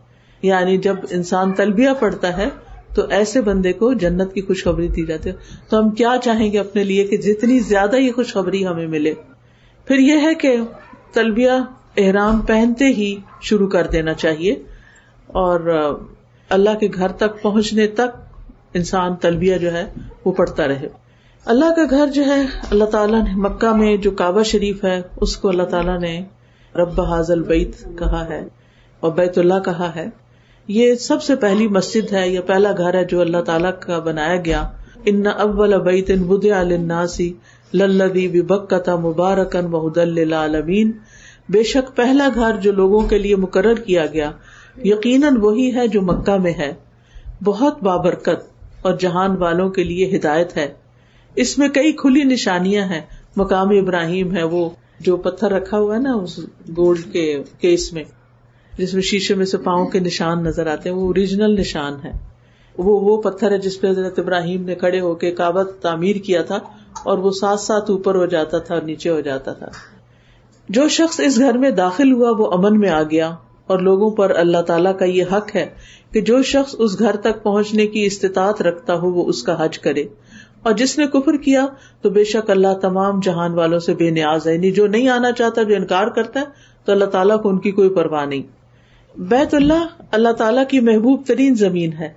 یعنی جب انسان تلبیہ پڑھتا ہے تو ایسے بندے کو جنت کی خوشخبری دی جاتی ہے. تو ہم کیا چاہیں گے اپنے لیے کہ جتنی زیادہ یہ خوشخبری ہمیں ملے. پھر یہ ہے کہ تلبیہ احرام پہنتے ہی شروع کر دینا چاہیے، اور اللہ کے گھر تک پہنچنے تک انسان تلبیہ جو ہے وہ پڑھتا رہے. اللہ کا گھر جو ہے، اللہ تعالیٰ نے مکہ میں جو کعبہ شریف ہے اس کو اللہ تعالیٰ نے رب ھذا البیت کہا ہے اور بیت اللہ کہا ہے. یہ سب سے پہلی مسجد ہے یا پہلا گھر ہے جو اللہ تعالیٰ کا بنایا گیا. ان اول بیت وضع للناس للذی ببکۃ مبارکا وہدی للعالمین، بے شک پہلا گھر جو لوگوں کے لیے مقرر کیا گیا یقیناً وہی ہے جو مکہ میں ہے، بہت بابرکت اور جہان والوں کے لیے ہدایت ہے. اس میں کئی کھلی نشانیاں ہیں. مقام ابراہیم ہے، وہ جو پتھر رکھا ہوا ہے نا اس گولڈ کے کیس میں، جس میں شیشے میں سے پاؤں کے نشان نظر آتے ہیں، وہ اوریجنل نشان ہے. وہ پتھر ہے جس پہ حضرت ابراہیم نے کھڑے ہو کے کعبہ تعمیر کیا تھا، اور وہ ساتھ ساتھ اوپر ہو جاتا تھا اور نیچے ہو جاتا تھا. جو شخص اس گھر میں داخل ہوا وہ امن میں آ گیا، اور لوگوں پر اللہ تعالیٰ کا یہ حق ہے کہ جو شخص اس گھر تک پہنچنے کی استطاعت رکھتا ہو وہ اس کا حج کرے. اور جس نے کفر کیا تو بے شک اللہ تمام جہان والوں سے بے نیاز ہے. یعنی جو نہیں آنا چاہتا، جو انکار کرتا ہے، تو اللہ تعالیٰ کو ان کی کوئی پرواہ نہیں. بیت اللہ اللہ تعالیٰ کی محبوب ترین زمین ہے،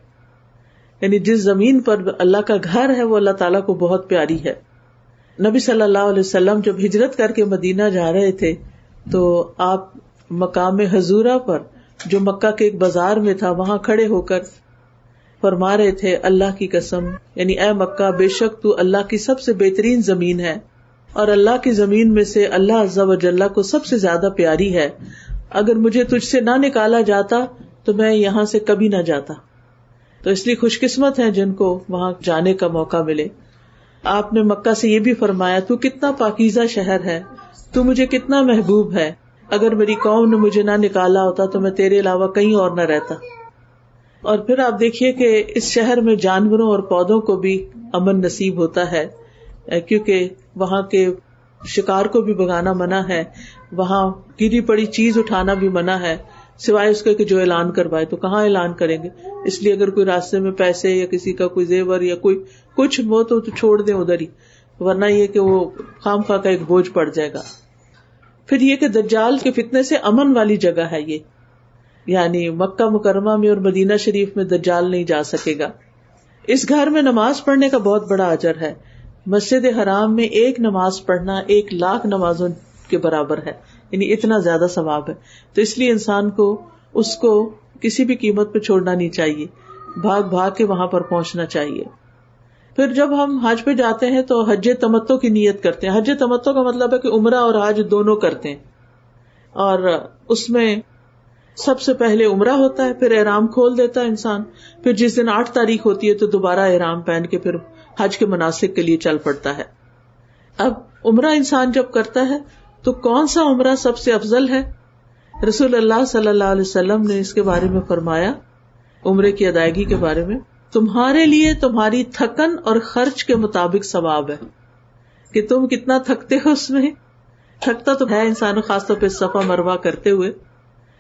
یعنی جس زمین پر اللہ کا گھر ہے وہ اللہ تعالیٰ کو بہت پیاری ہے. نبی صلی اللہ علیہ وسلم جب ہجرت کر کے مدینہ جا رہے تھے تو آپ مقام حضورہ پر جو مکہ کے ایک بازار میں تھا وہاں کھڑے ہو کر فرما رہے تھے، اللہ کی قسم، یعنی اے مکہ، بے شک تو اللہ کی سب سے بہترین زمین ہے، اور اللہ کی زمین میں سے اللہ عز و جل کو سب سے زیادہ پیاری ہے. اگر مجھے تجھ سے نہ نکالا جاتا تو میں یہاں سے کبھی نہ جاتا. تو اس لیے خوش قسمت ہیں جن کو وہاں جانے کا موقع ملے. آپ نے مکہ سے یہ بھی فرمایا، تو کتنا پاکیزہ شہر ہے، تو مجھے کتنا محبوب ہے. اگر میری قوم نے مجھے نہ نکالا ہوتا تو میں تیرے علاوہ کہیں اور نہ رہتا. اور پھر آپ دیکھیے کہ اس شہر میں جانوروں اور پودوں کو بھی امن نصیب ہوتا ہے، کیونکہ وہاں کے شکار کو بھی بھگانا منع ہے، وہاں گری پڑی چیز اٹھانا بھی منع ہے، سوائے اس کے کہ جو اعلان کروائے. تو کہاں اعلان کریں گے؟ اس لیے اگر کوئی راستے میں پیسے یا کسی کا کوئی زیور یا کوئی کچھ ہو تو چھوڑ دیں ادھر ہی، ورنہ یہ کہ وہ خام خواہ کا ایک بوجھ پڑ جائے گا. پھر یہ کہ دجال کے فتنے سے امن والی جگہ ہے یہ، یعنی مکہ مکرمہ میں اور مدینہ شریف میں دجال نہیں جا سکے گا. اس گھر میں نماز پڑھنے کا بہت بڑا اجر ہے. مسجد حرام میں ایک نماز پڑھنا 1,00,000 نمازوں کے برابر ہے، یعنی اتنا زیادہ ثواب ہے. تو اس لیے انسان کو اس کو کسی بھی قیمت پہ چھوڑنا نہیں چاہیے، بھاگ بھاگ کے وہاں پر پہنچنا چاہیے. پھر جب ہم حج پہ جاتے ہیں تو حج تمتع کی نیت کرتے ہیں. حج تمتع کا مطلب ہے کہ عمرہ اور حج دونوں کرتے ہیں، اور اس میں سب سے پہلے عمرہ ہوتا ہے، پھر احرام کھول دیتا ہے انسان، پھر جس دن 8 تاریخ ہوتی ہے تو دوبارہ احرام پہن کے پھر حج کے مناسک کے لیے چل پڑتا ہے. اب عمرہ انسان جب کرتا ہے تو کون سا عمرہ سب سے افضل ہے؟ رسول اللہ صلی اللہ علیہ وسلم نے اس کے بارے میں فرمایا، عمرے کی ادائیگی کے بارے میں، تمہارے لیے تمہاری تھکن اور خرچ کے مطابق ثواب ہے، کہ تم کتنا تھکتے ہو. اس میں تھکتا تو ہے انسان خاص طور پہ صفا مروہ کرتے ہوئے،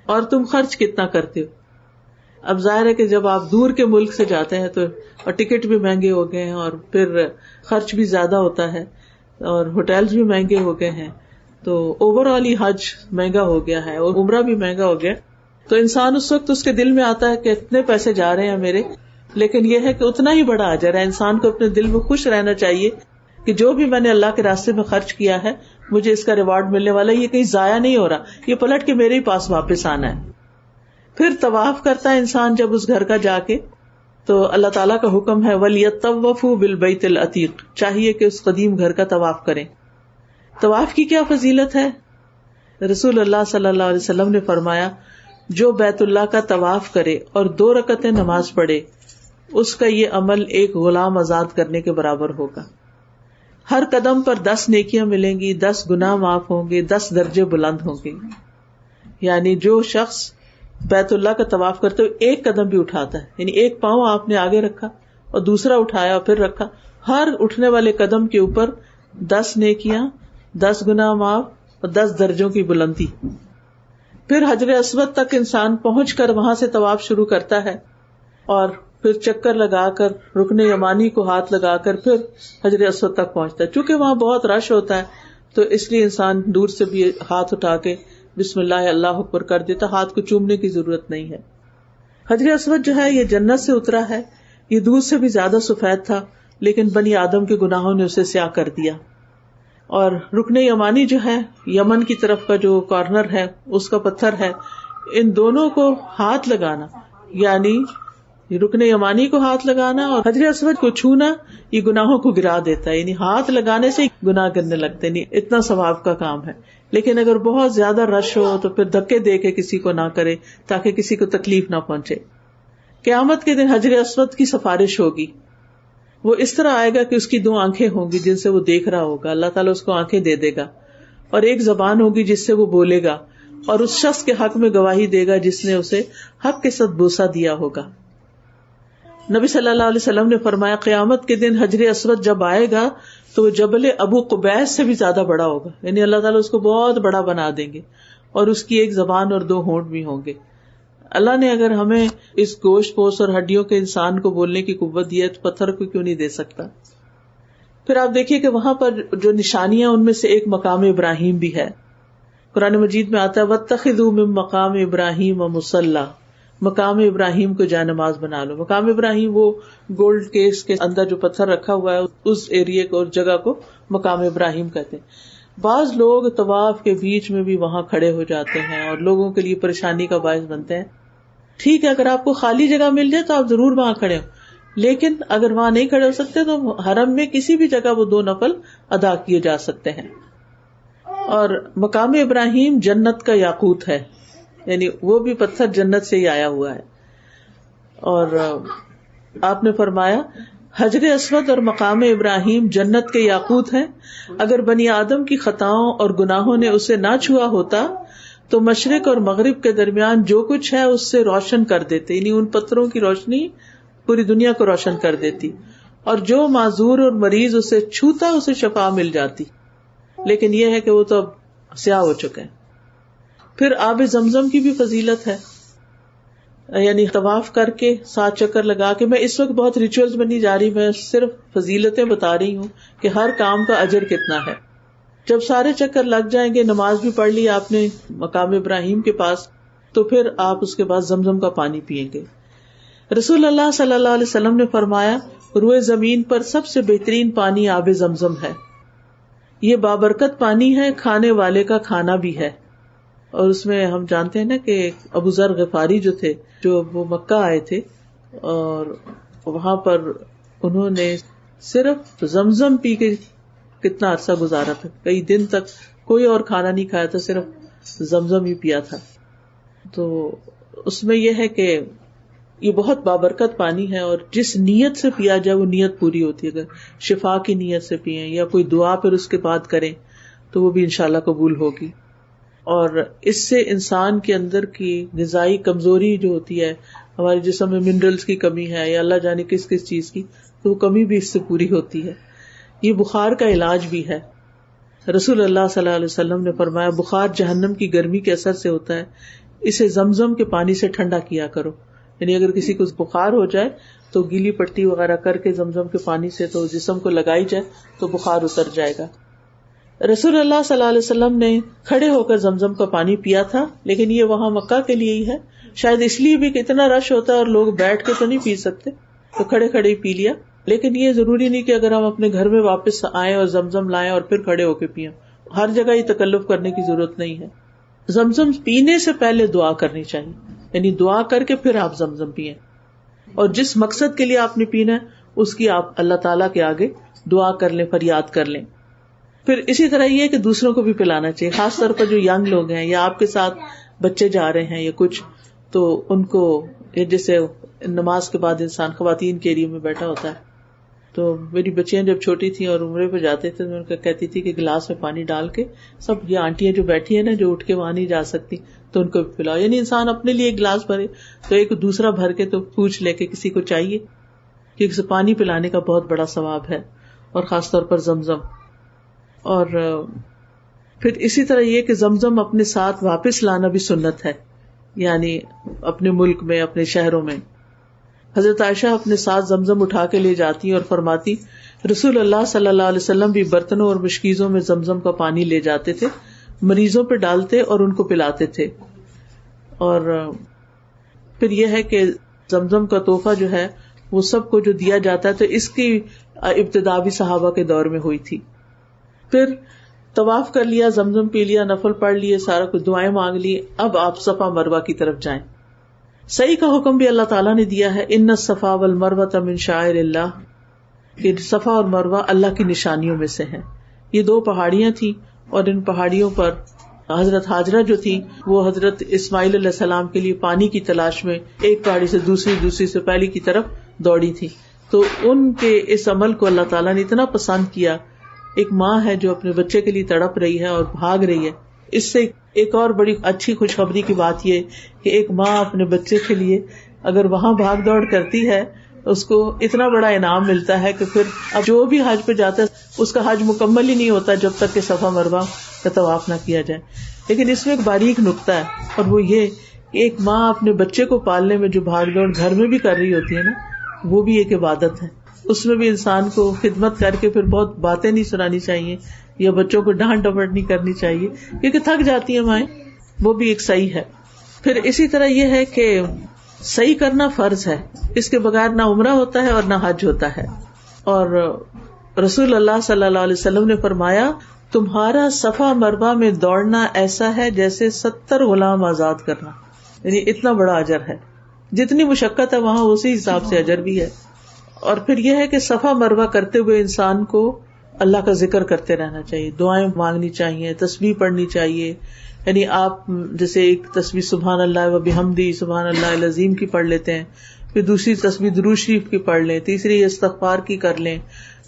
اور تم خرچ کتنا کرتے ہو. اب ظاہر ہے کہ جب آپ دور کے ملک سے جاتے ہیں تو اور ٹکٹ بھی مہنگے ہو گئے ہیں، اور پھر خرچ بھی زیادہ ہوتا ہے، اور ہوٹلز بھی مہنگے ہو گئے ہیں، تو اوور آل ہی حج مہنگا ہو گیا ہے اور عمرہ بھی مہنگا ہو گیا. تو انسان اس وقت اس کے دل میں آتا ہے کہ اتنے پیسے جا رہے ہیں میرے، لیکن یہ ہے کہ اتنا ہی بڑا اجر ہے. انسان کو اپنے دل میں خوش رہنا چاہیے کہ جو بھی میں نے اللہ کے راستے میں خرچ کیا ہے مجھے اس کا ریوارڈ ملنے والا ہے، یہ کہیں ضائع نہیں ہو رہا، یہ پلٹ کے میرے ہی پاس واپس آنا ہے. پھر طواف کرتا ہے انسان جب اس گھر کا جا کے، تو اللہ تعالیٰ کا حکم ہے وَلْيَطَّوَّفُوا بِالْبَيْتِ الْعَتِيقِ، چاہیے کہ اس قدیم گھر کا طواف کریں. طواف کی کیا فضیلت ہے؟ رسول اللہ صلی اللہ علیہ وسلم نے فرمایا، جو بیت اللہ کا طواف کرے اور 2 رکعتیں نماز پڑھے، اس کا یہ عمل ایک غلام آزاد کرنے کے برابر ہوگا. ہر قدم پر 10 نیکیاں ملیں گی، 10 گناہ معاف ہوں گے، 10 درجے بلند ہوں گے. یعنی جو شخص بیت اللہ کا طواف کرتے ہوئے ایک قدم بھی اٹھاتا ہے، یعنی ایک پاؤں آپ نے آگے رکھا اور دوسرا اٹھایا اور پھر رکھا، ہر اٹھنے والے قدم کے اوپر 10 نیکیاں، 10 گناہ معاف اور 10 درجوں کی بلندی. پھر حجر اسود تک انسان پہنچ کر وہاں سے طواف شروع کرتا ہے، اور پھر چکر لگا کر رکن یمانی کو ہاتھ لگا کر پھر حجر اسود تک پہنچتا ہے. چونکہ وہاں بہت رش ہوتا ہے تو اس لیے انسان دور سے بھی ہاتھ اٹھا کے بسم اللہ اللہ اکبر کر دیتا، ہاتھ کو چومنے کی ضرورت نہیں ہے. حجر اسود جو ہے یہ جنت سے اترا ہے، یہ دودھ سے بھی زیادہ سفید تھا، لیکن بنی آدم کے گناہوں نے اسے سیاہ کر دیا. اور رکن یمانی جو ہے یمن کی طرف کا جو کارنر ہے اس کا پتھر ہے، ان دونوں کو ہاتھ لگانا، یعنی رکن یمانی کو ہاتھ لگانا اور حجر اسود کو چھونا، یہ گناہوں کو گرا دیتا ہے. یعنی ہاتھ لگانے سے گناہ گرنے لگتے، نہیں اتنا ثواب کا کام ہے. لیکن اگر بہت زیادہ رش ہو تو پھر دھکے دے کے کسی کو نہ کرے تاکہ کسی کو تکلیف نہ پہنچے. قیامت کے دن حجر اسود کی سفارش ہوگی، وہ اس طرح آئے گا کہ اس کی 2 آنکھیں ہوں گی جن سے وہ دیکھ رہا ہوگا، اللہ تعالیٰ اس کو آنکھیں دے دے گا، اور ایک زبان ہوگی جس سے وہ بولے گا، اور اس شخص کے حق میں گواہی دے گا جس نے اسے حق کے ساتھ بوسہ دیا ہوگا. نبی صلی اللہ علیہ وسلم نے فرمایا قیامت کے دن حجر اسود جب آئے گا تو وہ جبل ابو قبیس سے بھی زیادہ بڑا ہوگا، یعنی اللہ تعالیٰ اس کو بہت بڑا بنا دیں گے، اور اس کی ایک زبان اور 2 ہونٹ بھی ہوں گے. اللہ نے اگر ہمیں اس گوشت پوش اور ہڈیوں کے انسان کو بولنے کی قوت دی ہے تو پتھر کو کیوں نہیں دے سکتا. پھر آپ دیکھیے کہ وہاں پر جو نشانیاں ان میں سے ایک مقام ابراہیم بھی ہے. قرآن مجید میں آتا ہے وَاتَّخِذُوا مِن مَقَامِ إِبْرَاهِيمَ مُصَلًّى، مقام ابراہیم کو جائے نماز بنا لو. مقام ابراہیم وہ گولڈ کیس کے اندر جو پتھر رکھا ہوا ہے اس ایریے کو اور جگہ کو مقام ابراہیم کہتے ہیں. بعض لوگ طواف کے بیچ میں بھی وہاں کھڑے ہو جاتے ہیں اور لوگوں کے لیے پریشانی کا باعث بنتے ہیں. ٹھیک ہے، اگر آپ کو خالی جگہ مل جائے تو آپ ضرور وہاں کھڑے ہو، لیکن اگر وہاں نہیں کھڑے ہو سکتے تو حرم میں کسی بھی جگہ وہ 2 نفل ادا کیے جا سکتے ہیں. اور مقام ابراہیم جنت کا یاقوت ہے، یعنی وہ بھی پتھر جنت سے ہی آیا ہوا ہے. اور آپ نے فرمایا حجر اسود اور مقام ابراہیم جنت کے یاقوت ہیں، اگر بنی آدم کی خطاؤں اور گناہوں نے اسے نہ چھوا ہوتا تو مشرق اور مغرب کے درمیان جو کچھ ہے اس سے روشن کر دیتے، یعنی ان پتھروں کی روشنی پوری دنیا کو روشن کر دیتی، اور جو معذور اور مریض اسے چھوتا اسے شفا مل جاتی. لیکن یہ ہے کہ وہ تو اب سیاہ ہو چکے ہیں. پھر آب زمزم کی بھی فضیلت ہے، یعنی طواف کر کے 7 چکر لگا کے، میں اس وقت بہت ریچولز بنی جا رہی، میں صرف فضیلتیں بتا رہی ہوں کہ ہر کام کا اجر کتنا ہے. جب سارے چکر لگ جائیں گے، نماز بھی پڑھ لی آپ نے مقام ابراہیم کے پاس، تو پھر آپ اس کے بعد زمزم کا پانی پیئیں گے. رسول اللہ صلی اللہ علیہ وسلم نے فرمایا روئے زمین پر سب سے بہترین پانی آب زمزم ہے. یہ بابرکت پانی ہے، کھانے والے کا کھانا بھی ہے. اور اس میں ہم جانتے ہیں نا کہ ابو ذر غفاری جو تھے، جو وہ مکہ آئے تھے اور وہاں پر انہوں نے صرف زمزم پی کے کتنا عرصہ گزارا تھا، کئی دن تک کوئی اور کھانا نہیں کھایا تھا، صرف زمزم ہی پیا تھا. تو اس میں یہ ہے کہ یہ بہت بابرکت پانی ہے، اور جس نیت سے پیا جائے وہ نیت پوری ہوتی ہے. اگر شفا کی نیت سے پئیں یا کوئی دعا پھر اس کے بعد کریں تو وہ بھی انشاءاللہ قبول ہوگی. اور اس سے انسان کے اندر کی غذائی کمزوری جو ہوتی ہے، ہمارے جسم میں منرلز کی کمی ہے یا اللہ جانے کس کس چیز کی، تو وہ کمی بھی اس سے پوری ہوتی ہے. یہ بخار کا علاج بھی ہے. رسول اللہ صلی اللہ علیہ وسلم نے فرمایا بخار جہنم کی گرمی کے اثر سے ہوتا ہے، اسے زمزم کے پانی سے ٹھنڈا کیا کرو. یعنی اگر کسی کو بخار ہو جائے تو گیلی پٹی وغیرہ کر کے زمزم کے پانی سے تو جسم کو لگائی جائے تو بخار اتر جائے گا. رسول اللہ صلی اللہ علیہ وسلم نے کھڑے ہو کر زمزم کا پانی پیا تھا، لیکن یہ وہاں مکہ کے لیے ہی ہے، شاید اس لیے بھی کہ اتنا رش ہوتا ہے اور لوگ بیٹھ کے تو نہیں پی سکتے، تو کھڑے کھڑے ہی پی لیا. لیکن یہ ضروری نہیں کہ اگر ہم اپنے گھر میں واپس آئیں اور زمزم لائیں اور پھر کھڑے ہو کے پیئیں. ہر جگہ یہ تکلف کرنے کی ضرورت نہیں ہے. زمزم پینے سے پہلے دعا کرنی چاہیے، یعنی دعا کر کے پھر آپ زمزم پیئیں، اور جس مقصد کے لیے آپ نے پینا ہے اس کی آپ اللہ تعالیٰ کے آگے دعا کر لیں، فریاد کر لیں. پھر اسی طرح یہ کہ دوسروں کو بھی پلانا چاہیے، خاص طور پر جو ینگ لوگ ہیں یا آپ کے ساتھ بچے جا رہے ہیں یا کچھ، تو ان کو جیسے نماز کے بعد انسان خواتین کے ایریا میں بیٹھا ہوتا ہے، تو میری بچیاں جب چھوٹی تھیں اور عمرے پہ جاتے تھے تو میں ان کو کہتی تھی کہ گلاس میں پانی ڈال کے سب یہ آنٹیاں جو بیٹھی ہیں نا جو اٹھ کے وہاں نہیں جا سکتی تو ان کو بھی پلاؤ. یعنی انسان اپنے لیے ایک گلاس بھرے تو ایک دوسرا بھر کے تو پوچھ لے کے کسی کو چاہیے، کیونکہ پانی پلانے کا بہت بڑا ثواب ہے، اور خاص طور پر زمزم. اور پھر اسی طرح یہ کہ زمزم اپنے ساتھ واپس لانا بھی سنت ہے، یعنی اپنے ملک میں، اپنے شہروں میں. حضرت عائشہ اپنے ساتھ زمزم اٹھا کے لے جاتی اور فرماتی رسول اللہ صلی اللہ علیہ وسلم بھی برتنوں اور مشکیزوں میں زمزم کا پانی لے جاتے تھے، مریضوں پہ ڈالتے اور ان کو پلاتے تھے. اور پھر یہ ہے کہ زمزم کا تحفہ جو ہے وہ سب کو جو دیا جاتا ہے، تو اس کی ابتدا بھی صحابہ کے دور میں ہوئی تھی. پھر طواف کر لیا، زمزم پی لیا، نفل پڑھ لیے، سارا کچھ دعائیں مانگ لی، اب آپ صفا مروہ کی طرف جائیں. صحیح کا حکم بھی اللہ تعالیٰ نے دیا ہے، ان الصفا والمروہ من شعائر اللہ، کہ صفا اور مروہ اللہ کی نشانیوں میں سے ہیں. یہ دو پہاڑیاں تھیں اور ان پہاڑیوں پر حضرت ہاجرہ جو تھی وہ حضرت اسماعیل علیہ السلام کے لیے پانی کی تلاش میں ایک پہاڑی سے دوسری سے پہلی کی طرف دوڑی تھی. تو ان کے اس عمل کو اللہ تعالیٰ نے اتنا پسند کیا. ایک ماں ہے جو اپنے بچے کے لیے تڑپ رہی ہے اور بھاگ رہی ہے. اس سے ایک اور بڑی اچھی خوشخبری کی بات یہ کہ ایک ماں اپنے بچے کے لیے اگر وہاں بھاگ دوڑ کرتی ہے اس کو اتنا بڑا انعام ملتا ہے کہ پھر اب جو بھی حج پہ جاتا ہے اس کا حج مکمل ہی نہیں ہوتا جب تک کہ صفا مروہ کا طواف نہ کیا جائے. لیکن اس میں ایک باریک نکتہ ہے، اور وہ یہ کہ ایک ماں اپنے بچے کو پالنے میں جو بھاگ دوڑ گھر میں بھی کر رہی ہوتی ہے نا، وہ بھی ایک عبادت ہے. اس میں بھی انسان کو خدمت کر کے پھر بہت باتیں نہیں سنانی چاہیے یا بچوں کو ڈانٹ ڈپٹ نہیں کرنی چاہیے کیونکہ تھک جاتی ہیں مائیں، وہ بھی ایک صحیح ہے. پھر اسی طرح یہ ہے کہ صحیح کرنا فرض ہے، اس کے بغیر نہ عمرہ ہوتا ہے اور نہ حج ہوتا ہے. اور رسول اللہ صلی اللہ علیہ وسلم نے فرمایا تمہارا صفا مروہ میں دوڑنا ایسا ہے جیسے 70 غلام آزاد کرنا، یعنی اتنا بڑا اجر ہے. جتنی مشقت ہے وہاں اسی حساب سے اجر بھی ہے. اور پھر یہ ہے کہ صفا مروہ کرتے ہوئے انسان کو اللہ کا ذکر کرتے رہنا چاہیے، دعائیں مانگنی چاہیے، تسبیح پڑھنی چاہیے. یعنی آپ جیسے ایک تسبیح سبحان اللہ و بحمدی سبحان اللہ العظیم کی پڑھ لیتے ہیں، پھر دوسری تسبیح درود شریف کی پڑھ لیں، تیسری استغفار کی کر لیں،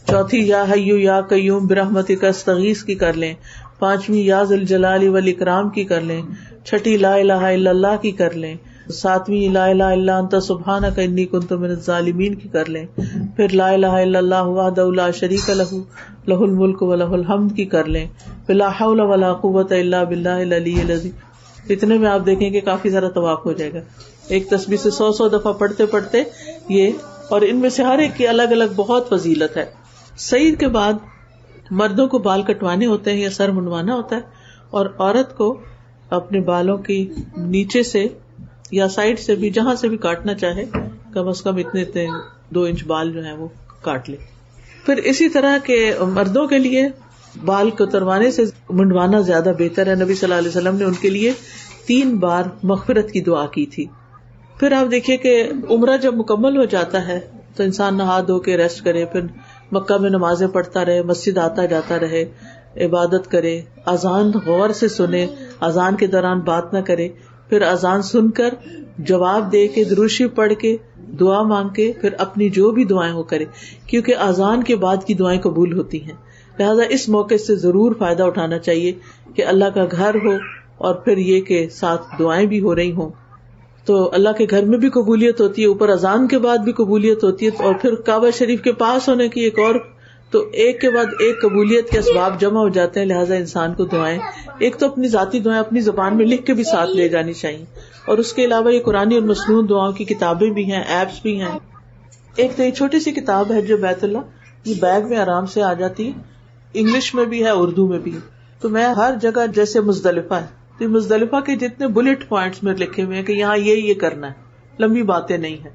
چوتھی یا حی یا قیوم برحمتک استغیث کی کر لیں، پانچویں یا ذی الجلال والاکرام کی کر لیں، چھٹی لا الہ الا اللہ کی کر لیں، ساتویں لا الہ الا انت سبحانک انی کنت من الظالمین کی کر لیں، پھر لا الہ الا اللہ وحدہ لا شریک لہ لہ الملک و لہ الحمد کی کر لیں، پھر لا حول ولا قوۃ الا باللہ العلی العظیم. اتنے میں آپ دیکھیں کہ کافی سارا طواف ہو جائے گا. ایک تسبیح سے 100 دفعہ پڑھتے پڑھتے یہ، اور ان میں سے ہر ایک کی الگ الگ بہت فضیلت ہے. سعید کے بعد مردوں کو بال کٹوانے ہوتے ہیں یا سر منڈوانا ہوتا ہے، اور عورت کو اپنے بالوں کی نیچے سے یا سائڈ سے بھی جہاں سے بھی کاٹنا چاہے، کم از کم اتنے 2 انچ بال جو ہیں وہ کاٹ لے. پھر اسی طرح کے مردوں کے لیے بال کتروانے سے منڈوانا زیادہ بہتر ہے. نبی صلی اللہ علیہ وسلم نے ان کے لیے 3 بار مغفرت کی دعا کی تھی. پھر آپ دیکھیے کہ عمرہ جب مکمل ہو جاتا ہے تو انسان نہا دھو کے ریسٹ کرے, پھر مکہ میں نمازیں پڑھتا رہے, مسجد آتا جاتا رہے, عبادت کرے, اذان غور سے سنے, اذان کے دوران بات نہ کرے, پھر اذان سن کر جواب دے کے درود شریف پڑھ کے دعا مانگ کے پھر اپنی جو بھی دعائیں وہ کرے, کیونکہ اذان کے بعد کی دعائیں قبول ہوتی ہیں. لہٰذا اس موقع سے ضرور فائدہ اٹھانا چاہیے کہ اللہ کا گھر ہو اور پھر یہ کہ ساتھ دعائیں بھی ہو رہی ہوں, تو اللہ کے گھر میں بھی قبولیت ہوتی ہے, اوپر اذان کے بعد بھی قبولیت ہوتی ہے, اور پھر کعبہ شریف کے پاس ہونے کی ایک اور, تو ایک کے بعد ایک قبولیت کے اسباب جمع ہو جاتے ہیں. لہٰذا انسان کو دعائیں, ایک تو اپنی ذاتی دعائیں اپنی زبان میں لکھ کے بھی ساتھ لے جانی چاہیے, اور اس کے علاوہ یہ قرآنی اور مسنون دعاؤں کی کتابیں بھی ہیں, ایپس بھی ہیں. ایک تو یہ چھوٹی سی کتاب ہے جو بیت اللہ, یہ بیگ میں آرام سے آ جاتی ہے, انگلش میں بھی ہے اردو میں بھی. تو میں ہر جگہ, جیسے مزدلفہ ہے تو مزدلفہ کے جتنے بلٹ پوائنٹس میں لکھے ہوئے ہیں کہ یہاں یہ کرنا ہے, لمبی باتیں نہیں ہیں,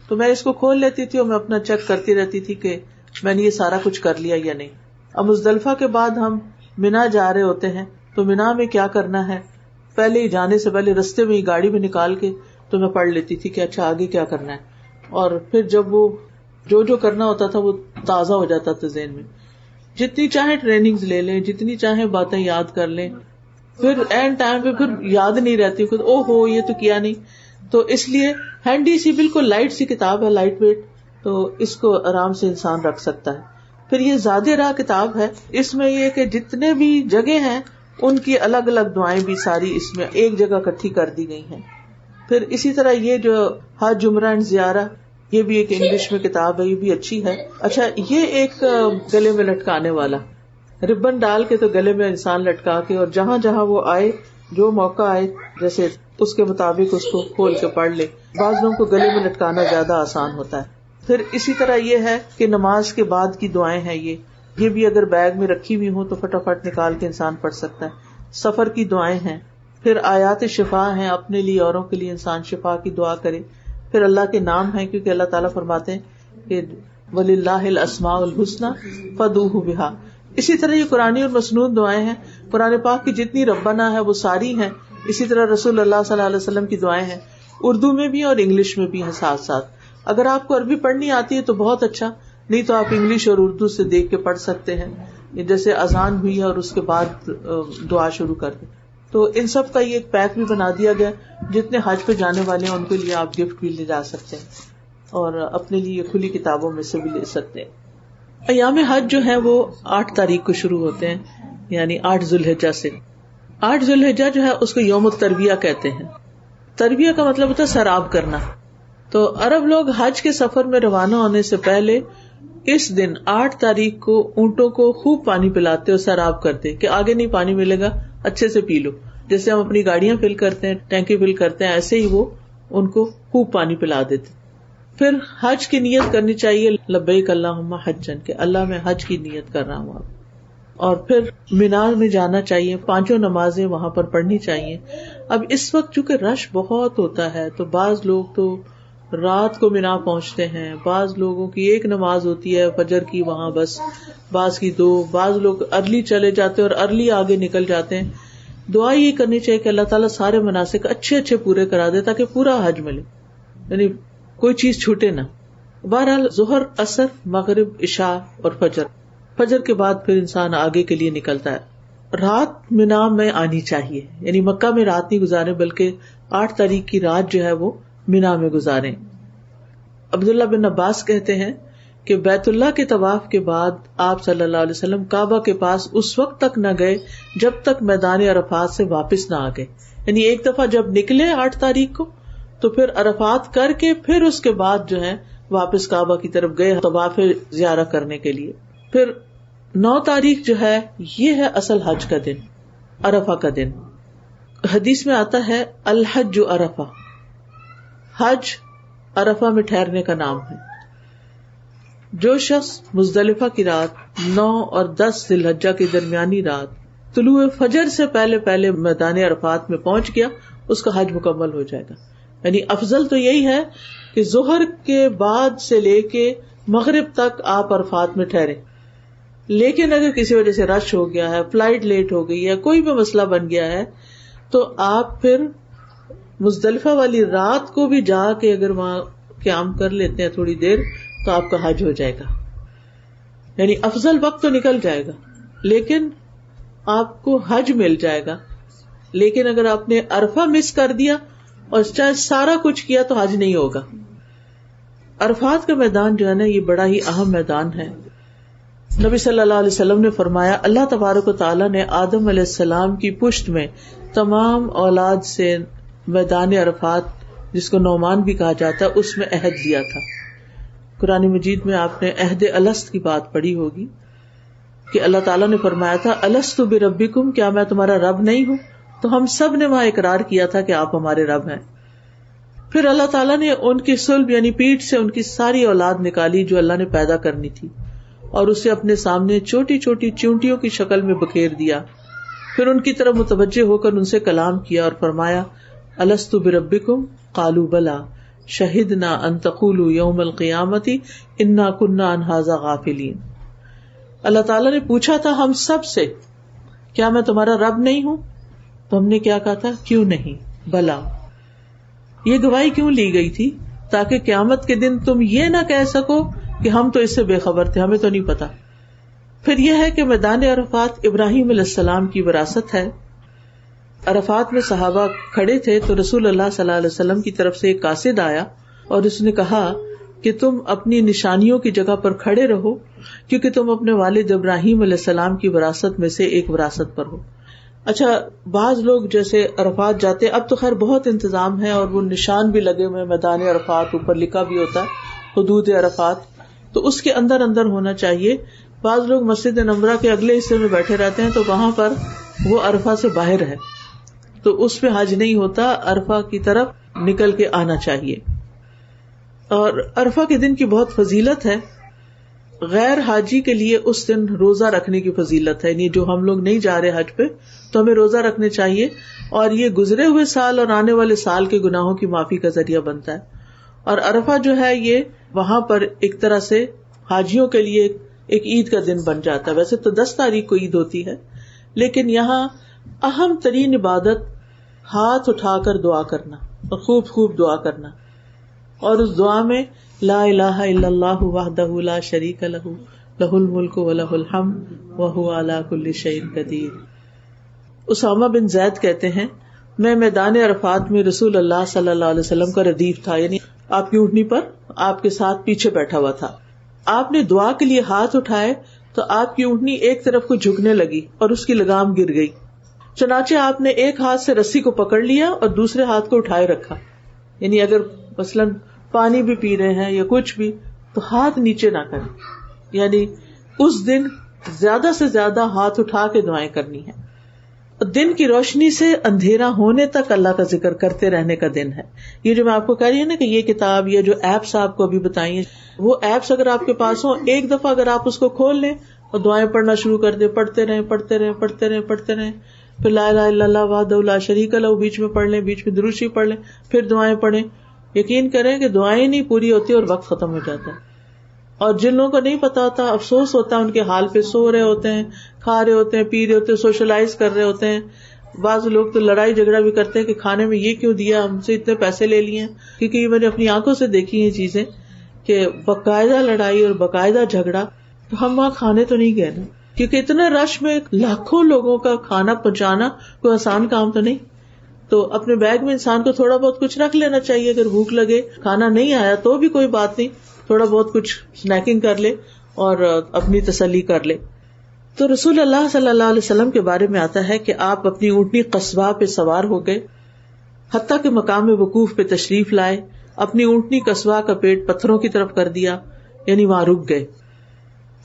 تو میں اس کو کھول لیتی تھی اور میں اپنا چیک کرتی رہتی تھی کہ میں نے یہ سارا کچھ کر لیا یا نہیں. اب مزدلفہ کے بعد ہم منا جا رہے ہوتے ہیں, تو منا میں کیا کرنا ہے, پہلے ہی جانے سے پہلے رستے میں ہی گاڑی میں نکال کے تو میں پڑھ لیتی تھی کہ اچھا آگے کیا کرنا ہے, اور پھر جب وہ جو کرنا ہوتا تھا وہ تازہ ہو جاتا تھا ذہن میں. جتنی چاہے ٹریننگز لے لیں, جتنی چاہے باتیں یاد کر لیں, پھر اینڈ ٹائم پہ پھر یاد نہیں رہتی, خود او ہو یہ تو کیا نہیں. تو اس لیے ہینڈی سی بالکل لائٹ سی کتاب ہے, لائٹ ویٹ, تو اس کو آرام سے انسان رکھ سکتا ہے. پھر یہ زیادہ راہ کتاب ہے, اس میں یہ کہ جتنے بھی جگہ ہیں ان کی الگ الگ دعائیں بھی ساری اس میں ایک جگہ اکٹھی کر دی گئی ہیں. پھر اسی طرح یہ جو حج عمرہ اینڈ زیارہ, یہ بھی ایک انگلش میں کتاب ہے, یہ بھی اچھی ہے. اچھا, یہ ایک گلے میں لٹکانے والا, ربن ڈال کے تو گلے میں انسان لٹکا کے, اور جہاں جہاں وہ آئے, جو موقع آئے جیسے اس کے مطابق اس کو کھول کے پڑھ لے. بعض لوگوں کو گلے میں لٹکانا زیادہ آسان ہوتا ہے. پھر اسی طرح یہ ہے کہ نماز کے بعد کی دعائیں ہیں, یہ بھی اگر بیگ میں رکھی ہوئی ہوں تو فٹافٹ نکال کے انسان پڑھ سکتا ہے. سفر کی دعائیں ہیں. پھر آیات شفا ہیں, اپنے لیے اوروں کے لیے انسان شفا کی دعا کرے. پھر اللہ کے نام ہیں, کیونکہ اللہ تعالیٰ فرماتے ہیں کہ وَلِلَّهِ الْأَسْمَاءُ الْحُسْنَى فَادْعُوهُ بِهَا. اسی طرح یہ قرآنی اور مسنون دعائیں ہیں. قرآن پاک کی جتنی ربنا ہے وہ ساری ہیں. اسی طرح رسول اللہ صلی اللہ علیہ وسلم کی دعائیں ہیں, اردو میں بھی اور انگلش میں بھی ہیں ساتھ ساتھ. اگر آپ کو عربی پڑھنی آتی ہے تو بہت اچھا, نہیں تو آپ انگلش اور اردو سے دیکھ کے پڑھ سکتے ہیں. جیسے اذان ہوئی ہے اور اس کے بعد دعا شروع کر دیں, تو ان سب کا یہ ایک پیک بھی بنا دیا گیا. جتنے حج پہ جانے والے ہیں ان کے لیے آپ گفٹ بھی لے جا سکتے ہیں, اور اپنے لیے کھلی کتابوں میں سے بھی لے سکتے ہیں. ایام حج جو ہے وہ 8 تاریخ کو شروع ہوتے ہیں, یعنی 8 ذوالحجہ سے. 8 ذوالحجہ جو ہے اس کو یوم الترویہ کہتے ہیں. ترویہ کا مطلب ہوتا ہے سیراب کرنا. تو عرب لوگ حج کے سفر میں روانہ ہونے سے پہلے اس دن 8 تاریخ کو اونٹوں کو خوب پانی پلاتے اور سیراب کرتے کہ آگے نہیں پانی ملے گا, اچھے سے پی لو. جیسے ہم اپنی گاڑیاں فل کرتے ہیں, ٹینکی فل کرتے ہیں, ایسے ہی وہ ان کو خوب پانی پلا دیتے. پھر حج کی نیت کرنی چاہیے, لبیک اللہم حجن, کہ اللہ میں حج کی نیت کر رہا ہوں اب. اور پھر مینا میں جانا چاہیے, 5 نمازیں وہاں پر پڑھنی چاہیے. اب اس وقت چونکہ رش بہت ہوتا ہے تو بعض لوگ تو رات کو مینا پہنچتے ہیں, بعض لوگوں کی 1 نماز ہوتی ہے فجر کی وہاں بس, بعض کی 2, بعض لوگ ارلی چلے جاتے ہیں اور ارلی آگے نکل جاتے ہیں. دعا یہ کرنی چاہیے کہ اللہ تعالیٰ سارے مناسک اچھے پورے کرا دے تاکہ پورا حج ملے, یعنی کوئی چیز چھوٹے نہ. بہرحال ظہر, عصر, مغرب, عشاء اور فجر کے بعد پھر انسان آگے کے لیے نکلتا ہے. رات مینا میں آنی چاہیے, یعنی مکہ میں رات نہیں گزارے بلکہ 8 تاریخ کی رات جو ہے وہ مینا میں گزاریں. عبداللہ بن عباس کہتے ہیں کہ بیت اللہ کے طواف کے بعد آپ صلی اللہ علیہ وسلم کعبہ کے پاس اس وقت تک نہ گئے جب تک میدان عرفات سے واپس نہ آ گئے. یعنی ایک دفعہ جب نکلے 8 تاریخ کو تو پھر عرفات کر کے پھر اس کے بعد جو ہے واپس کعبہ کی طرف گئے طواف زیارہ کرنے کے لیے. پھر 9 تاریخ جو ہے یہ ہے اصل حج کا دن, عرفہ کا دن. حدیث میں آتا ہے الحج عرفہ, حج عرفہ میں ٹھہرنے کا نام ہے. جو شخص مزدلفہ کی رات 9 اور 10 ذی الحجہ کی درمیانی رات طلوع فجر سے پہلے میدان عرفات میں پہنچ گیا, اس کا حج مکمل ہو جائے گا. یعنی افضل تو یہی ہے کہ ظہر کے بعد سے لے کے مغرب تک آپ عرفات میں ٹھہرے. لیکن اگر کسی وجہ سے رش ہو گیا ہے, فلائٹ لیٹ ہو گئی ہے, کوئی بھی مسئلہ بن گیا ہے, تو آپ پھر مزدلفہ والی رات کو بھی جا کے اگر وہاں قیام کر لیتے ہیں تھوڑی دیر, تو آپ کا حج ہو جائے گا. یعنی افضل وقت تو نکل جائے گا لیکن آپ کو حج مل جائے گا. لیکن اگر آپ نے عرفہ مس کر دیا اور چاہے سارا کچھ کیا تو حج نہیں ہوگا. عرفات کا میدان جو ہے نا, یہ بڑا ہی اہم میدان ہے. نبی صلی اللہ علیہ وسلم نے فرمایا, اللہ تبارک و تعالیٰ نے آدم علیہ السلام کی پشت میں تمام اولاد سے میدان عرفات, جس کو نعمان بھی کہا جاتا ہے, اس میں عہد لیا تھا. قرآن مجید میں آپ نے عہد الست کی بات پڑھی ہوگی کہ اللہ تعالیٰ نے فرمایا تھا, الست بربکم, کیا میں تمہارا رب نہیں ہوں؟ تو ہم سب نے وہاں اقرار کیا تھا کہ آپ ہمارے رب ہیں. پھر اللہ تعالیٰ نے ان کی صلب یعنی پیٹھ سے ان کی ساری اولاد نکالی جو اللہ نے پیدا کرنی تھی, اور اسے اپنے سامنے چھوٹی چھوٹی چونٹیوں کی شکل میں بکھیر دیا. پھر ان کی طرف متوجہ ہو کر ان سے کلام کیا اور فرمایا, الست بربکم قالوا بلا شہدنا ان تقولوا یوم القیامت انا کنا عن ھذا غافلین. اللہ تعالیٰ نے پوچھا تھا ہم سب سے, کیا میں تمہارا رب نہیں ہوں؟ تو ہم نے کیا کہا تھا, کیوں نہیں, بلا. یہ گواہی کیوں لی گئی تھی؟ تاکہ قیامت کے دن تم یہ نہ کہہ سکو کہ ہم تو اس سے بے خبر تھے, ہمیں تو نہیں پتا. پھر یہ ہے کہ میدان عرفات ابراہیم علیہ السلام کی وراثت ہے. عرفات میں صحابہ کھڑے تھے تو رسول اللہ صلی اللہ علیہ وسلم کی طرف سے ایک قاصد آیا اور اس نے کہا کہ تم اپنی نشانیوں کی جگہ پر کھڑے رہو, کیونکہ تم اپنے والد ابراہیم علیہ السلام کی وراثت میں سے ایک وراثت پر ہو. اچھا, بعض لوگ جیسے عرفات جاتے, اب تو خیر بہت انتظام ہے اور وہ نشان بھی لگے ہوئے, میدان عرفات اوپر لکھا بھی ہوتا ہے حدود عرفات, تو اس کے اندر اندر ہونا چاہیے. بعض لوگ مسجد نمرہ کے اگلے حصے میں بیٹھے رہتے ہیں تو وہاں پر وہ عرفہ سے باہر ہے, تو اس پہ حج نہیں ہوتا, عرفہ کی طرف نکل کے آنا چاہیے. اور عرفہ کے دن کی بہت فضیلت ہے. غیر حاجی کے لیے اس دن روزہ رکھنے کی فضیلت ہے, یعنی جو ہم لوگ نہیں جا رہے حج پہ تو ہمیں روزہ رکھنے چاہیے, اور یہ گزرے ہوئے سال اور آنے والے سال کے گناہوں کی معافی کا ذریعہ بنتا ہے. اور عرفہ جو ہے یہ وہاں پر ایک طرح سے حاجیوں کے لیے ایک عید کا دن بن جاتا ہے. ویسے تو 10 تاریخ کو عید ہوتی ہے, لیکن یہاں اہم ترین عبادت ہاتھ اٹھا کر دعا کرنا اور خوب خوب دعا کرنا, اور اس دعا میں لا الہ الا اللہ وحدہ لا شریک لہ لہ الملک ولہ الحمد وہو علی کل شیء قدیر. اسامہ بن زید کہتے ہیں, میں میدان عرفات میں رسول اللہ صلی اللہ علیہ وسلم کا ردیف تھا, یعنی آپ کی اونٹنی پر آپ کے ساتھ پیچھے بیٹھا ہوا تھا. آپ نے دعا کے لیے ہاتھ اٹھائے تو آپ کی اونٹنی ایک طرف کو جھکنے لگی اور اس کی لگام گر گئی. چنانچہ آپ نے ایک ہاتھ سے رسی کو پکڑ لیا اور دوسرے ہاتھ کو اٹھائے رکھا, یعنی اگر مثلاً پانی بھی پی رہے ہیں یا کچھ بھی تو ہاتھ نیچے نہ کریں, یعنی اس دن زیادہ سے زیادہ ہاتھ اٹھا کے دعائیں کرنی ہیں. دن کی روشنی سے اندھیرا ہونے تک اللہ کا ذکر کرتے رہنے کا دن ہے. یہ جو میں آپ کو کہہ رہی ہوں نا کہ یہ کتاب یا جو ایپس آپ کو ابھی بتائی ہیں, وہ ایپس اگر آپ کے پاس ہوں, ایک دفعہ اگر آپ اس کو کھول لیں اور دعائیں پڑھنا شروع کر دیں, پڑھتے رہیں پڑھتے رہیں پڑھتے رہیں پڑھتے رہیں, پھر لا الہ الا اللہ وحدہ لا شریک لہ بیچ میں پڑھ لیں, بیچ میں درود شریف پڑھ لیں, پھر دعائیں پڑھیں, یقین کریں کہ دعائیں نہیں پوری ہوتی اور وقت ختم ہو جاتا ہے. اور جن لوگوں کو نہیں پتا ہوتا, افسوس ہوتا ہے ان کے حال پہ, سو رہے ہوتے ہیں, کھا رہے ہوتے ہیں, پی رہے ہوتے ہیں, سوشلائز کر رہے ہوتے ہیں. بعض لوگ تو لڑائی جھگڑا بھی کرتے ہیں کہ کھانے میں یہ کیوں دیا, ہم سے اتنے پیسے لے لیے ہیں. کیونکہ یہ میں نے اپنی آنکھوں سے دیکھی ہیں چیزیں کہ باقاعدہ لڑائی اور باقاعدہ جھگڑا. تو ہم وہاں کھانے تو نہیں گئے نا, کیونکہ اتنے رش میں لاکھوں لوگوں کا کھانا پہنچانا کوئی آسان کام تو نہیں. تو اپنے بیگ میں انسان کو تھوڑا بہت کچھ رکھ لینا چاہیے, اگر بھوک لگے, کھانا نہیں آیا تو بھی کوئی بات نہیں, تھوڑا بہت کچھ سنیکنگ کر لے اور اپنی تسلی کر لے. تو رسول اللہ صلی اللہ علیہ وسلم کے بارے میں آتا ہے کہ آپ اپنی اونٹنی قصبہ پہ سوار ہو گئے, حتیٰ کہ مقام وقوف پہ تشریف لائے. اپنی اونٹنی قصبہ کا پیٹ پتھروں کی طرف کر دیا, یعنی وہاں رک گئے,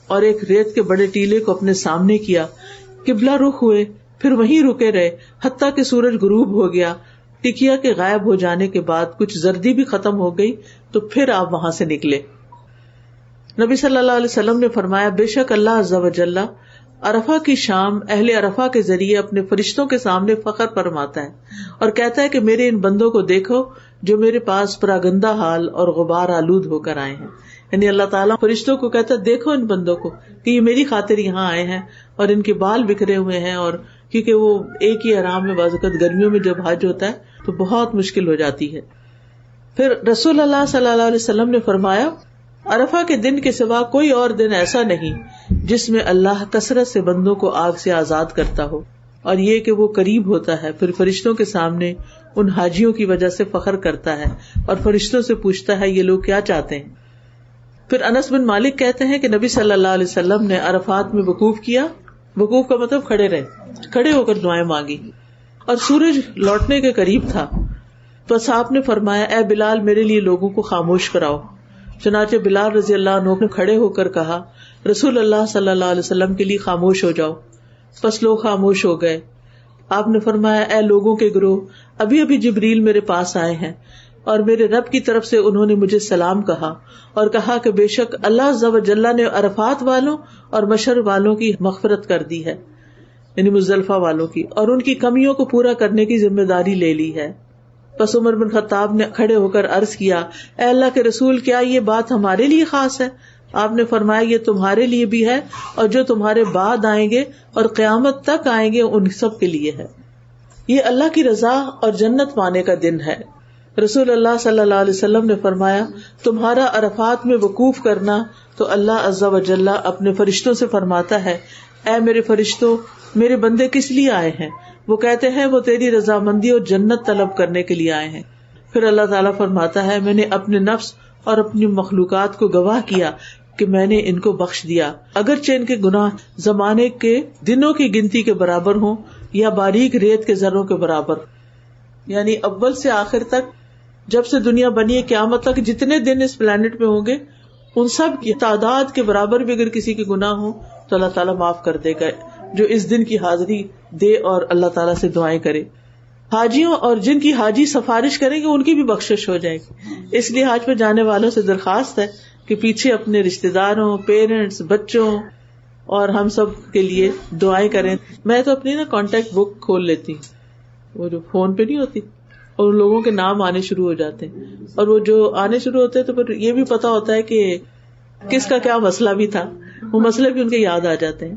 اور ایک ریت کے بڑے ٹیلے کو اپنے سامنے کیا, قبلہ رخ ہوئے, پھر وہیں رکے رہے حتیٰ کہ سورج غروب ہو گیا. ٹکیا کے غائب ہو جانے کے بعد کچھ زردی بھی ختم ہو گئی تو پھر آپ وہاں سے نکلے. نبی صلی اللہ علیہ وسلم نے فرمایا, بے شک اللہ عز و جل عرفہ کی شام اہل عرفہ کے ذریعے اپنے فرشتوں کے سامنے فخر فرماتا ہے اور کہتا ہے کہ میرے ان بندوں کو دیکھو جو میرے پاس پراگندہ حال اور غبار آلود ہو کر آئے ہیں. یعنی اللہ تعالیٰ فرشتوں کو کہتا دیکھو ان بندوں کو کہ یہ میری خاطر یہاں آئے ہیں اور ان کے بال بکھرے ہوئے ہیں، اور کیونکہ وہ ایک ہی آرام میں بعض اوقات گرمیوں میں جب حج ہوتا ہے تو بہت مشکل ہو جاتی ہے۔ پھر رسول اللہ صلی اللہ علیہ وسلم نے فرمایا عرفہ کے دن کے سوا کوئی اور دن ایسا نہیں جس میں اللہ کثرت سے بندوں کو آگ سے آزاد کرتا ہو، اور یہ کہ وہ قریب ہوتا ہے، پھر فرشتوں کے سامنے ان حاجیوں کی وجہ سے فخر کرتا ہے اور فرشتوں سے پوچھتا ہے یہ لوگ کیا چاہتے ہیں۔ پھر انس بن مالک کہتے ہیں کہ نبی صلی اللہ علیہ وسلم نے عرفات میں وقوف کیا، وقوف کا مطلب کھڑے رہے، کھڑے ہو کر دعائیں مانگی، اور سورج لوٹنے کے قریب تھا، بس آپ نے فرمایا اے بلال میرے لیے لوگوں کو خاموش کراؤ۔ چنانچہ بلال رضی اللہ عنہ نے کھڑے ہو کر کہا رسول اللہ صلی اللہ علیہ وسلم کے لیے خاموش ہو جاؤ، بس لوگ خاموش ہو گئے۔ آپ نے فرمایا اے لوگوں کے گروہ، ابھی ابھی جبریل میرے پاس آئے ہیں اور میرے رب کی طرف سے انہوں نے مجھے سلام کہا اور کہا کہ بے شک اللہ عز و جل نے عرفات والوں اور مشر والوں کی مغفرت کر دی ہے، یعنی مزدلفہ والوں کی، اور ان کی کمیوں کو پورا کرنے کی ذمہ داری لے لی ہے۔ پس عمر بن خطاب نے کھڑے ہو کر عرض کیا اے اللہ کے رسول کیا یہ بات ہمارے لیے خاص ہے؟ آپ نے فرمایا یہ تمہارے لیے بھی ہے اور جو تمہارے بعد آئیں گے اور قیامت تک آئیں گے ان سب کے لیے ہے۔ یہ اللہ کی رضا اور جنت پانے کا دن ہے۔ رسول اللہ صلی اللہ علیہ وسلم نے فرمایا تمہارا عرفات میں وقوف کرنا تو اللہ عز و جل اپنے فرشتوں سے فرماتا ہے اے میرے فرشتوں میرے بندے کس لیے آئے ہیں؟ وہ کہتے ہیں وہ تیری رضامندی اور جنت طلب کرنے کے لیے آئے ہیں۔ پھر اللہ تعالیٰ فرماتا ہے میں نے اپنے نفس اور اپنی مخلوقات کو گواہ کیا کہ میں نے ان کو بخش دیا، اگرچہ ان کے گناہ زمانے کے دنوں کی گنتی کے برابر ہوں یا باریک ریت کے ذروں کے برابر۔ یعنی اول سے آخر تک جب سے دنیا بنی ہے قیامت تک جتنے دن اس پلانٹ پہ ہوں گے ان سب کی تعداد کے برابر بھی اگر کسی کے گناہ ہوں تو اللہ تعالیٰ معاف کر دے گا، جو اس دن کی حاضری دے اور اللہ تعالیٰ سے دعائیں کرے۔ حاجیوں اور جن کی حاجی سفارش کریں گے ان کی بھی بخشش ہو جائے گی، اس لیے حج پہ جانے والوں سے درخواست ہے کہ پیچھے اپنے رشتہ داروں، پیرنٹس، بچوں اور ہم سب کے لیے دعائیں کریں۔ میں تو اپنی کانٹیکٹ بک کھول لیتی ہوں، وہ جو فون پہ نہیں ہوتی، اور ان لوگوں کے نام آنے شروع ہو جاتے ہیں، اور وہ جو آنے شروع ہوتے ہیں تو پھر یہ بھی پتا ہوتا ہے کہ کس کا کیا مسئلہ بھی تھا، وہ مسئلے بھی ان کے یاد آ جاتے ہیں۔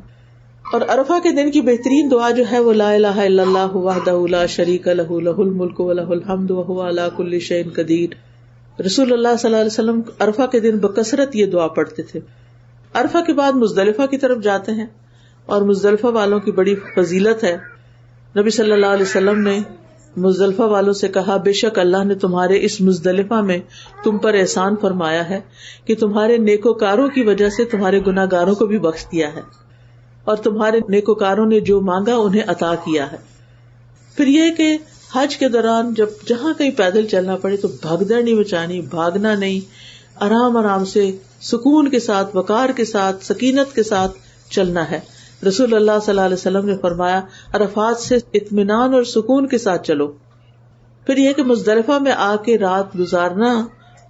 اور عرفہ کے دن کی بہترین دعا جو ہے وہ لا الہ الا اللہ وحدہ لا شریک لہ لہ الملک ولہ الحمد وہو علی کل شیء قدیر۔ رسول اللہ صلی اللہ علیہ وسلم عرفہ کے دن بکثرت یہ دعا پڑھتے تھے۔ عرفہ کے بعد مزدلفہ کی طرف جاتے ہیں، اور مزدلفہ والوں کی بڑی فضیلت ہے۔ نبی صلی اللہ علیہ وسلم نے مزدلفہ والوں سے کہا بے شک اللہ نے تمہارے اس مزدلفہ میں تم پر احسان فرمایا ہے کہ تمہارے نیکوکاروں کی وجہ سے تمہارے گناہگاروں کو بھی بخش دیا ہے، اور تمہارے نیکوکاروں نے جو مانگا انہیں عطا کیا ہے۔ پھر یہ کہ حج کے دوران جب جہاں کہیں پیدل چلنا پڑے تو بھگدڑ نہیں مچانی، بھاگنا نہیں، آرام آرام سے سکون کے ساتھ، وقار کے ساتھ، سکینت کے ساتھ چلنا ہے۔ رسول اللہ صلی اللہ علیہ وسلم نے فرمایا عرفات سے اطمینان اور سکون کے ساتھ چلو۔ پھر یہ کہ مزدلفہ میں آ کے رات گزارنا،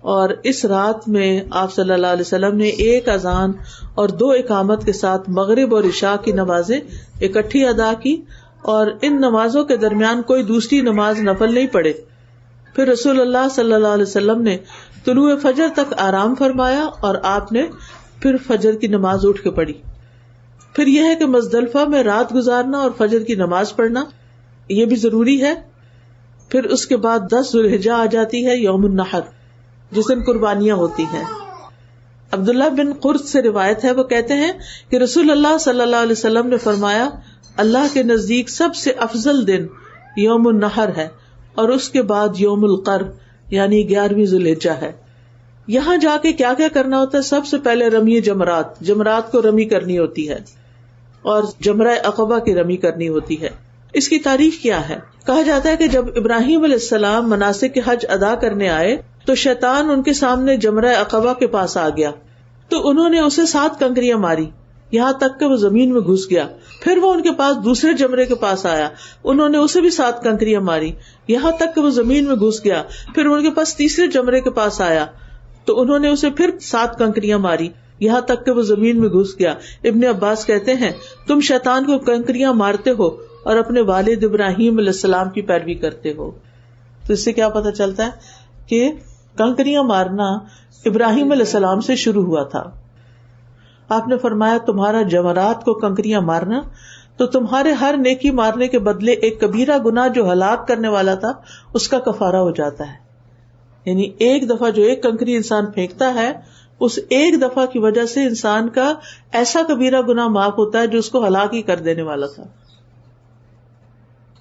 اور اس رات میں آپ صلی اللہ علیہ وسلم نے 1 اذان اور 2 اقامت کے ساتھ مغرب اور عشاء کی نمازیں اکٹھی ادا کی، اور ان نمازوں کے درمیان کوئی دوسری نماز نفل نہیں پڑے۔ پھر رسول اللہ صلی اللہ علیہ وسلم نے طلوع فجر تک آرام فرمایا، اور آپ نے پھر فجر کی نماز اٹھ کے پڑھی۔ پھر یہ ہے کہ مزدلفہ میں رات گزارنا اور فجر کی نماز پڑھنا یہ بھی ضروری ہے۔ پھر اس کے بعد 10 ذو الحجہ آ جاتی ہے، یوم النحر، جس دن قربانیاں ہوتی ہیں۔ عبداللہ بن قرط سے روایت ہے، وہ کہتے ہیں کہ رسول اللہ صلی اللہ علیہ وسلم نے فرمایا اللہ کے نزدیک سب سے افضل دن یوم النحر ہے، اور اس کے بعد یوم القر یعنی 11ویں ذو الحجہ ہے۔ یہاں جا کے کیا کیا کرنا ہوتا ہے؟ سب سے پہلے رمی جمرات کو رمی کرنی ہوتی ہے، اور جمرہ عقبہ کی رمی کرنی ہوتی ہے۔ اس کی تاریخ کیا ہے؟ کہا جاتا ہے کہ جب ابراہیم علیہ السلام مناسک حج ادا کرنے آئے تو شیطان ان کے سامنے جمرہ عقبہ کے پاس آ گیا، تو انہوں نے اسے 7 کنکریاں ماری یہاں تک کہ وہ زمین میں گھس گیا۔ پھر وہ ان کے پاس دوسرے جمرے کے پاس آیا، انہوں نے اسے بھی 7 کنکریاں ماری یہاں تک کہ وہ زمین میں گھس گیا۔ پھر ان کے پاس تیسرے جمرے کے پاس آیا تو انہوں نے اسے پھر 7 کنکریاں ماری یہاں تک کہ وہ زمین میں گھس گیا۔ ابن عباس کہتے ہیں تم شیطان کو کنکریاں مارتے ہو اور اپنے والد ابراہیم علیہ السلام کی پیروی کرتے ہو۔ تو اس سے کیا پتہ چلتا ہے کہ کنکریاں مارنا ابراہیم علیہ السلام سے شروع ہوا تھا. آپ نے فرمایا تمہارا جمرات کو کنکریاں مارنا تو تمہارے ہر نیکی مارنے کے بدلے ایک کبیرہ گناہ جو ہلاک کرنے والا تھا اس کا کفارہ ہو جاتا ہے. یعنی ایک دفعہ جو ایک کنکری انسان پھینکتا ہے اس ایک دفعہ کی وجہ سے انسان کا ایسا کبیرہ گناہ معاف ہوتا ہے جو اس کو ہلاک ہی کر دینے والا تھا.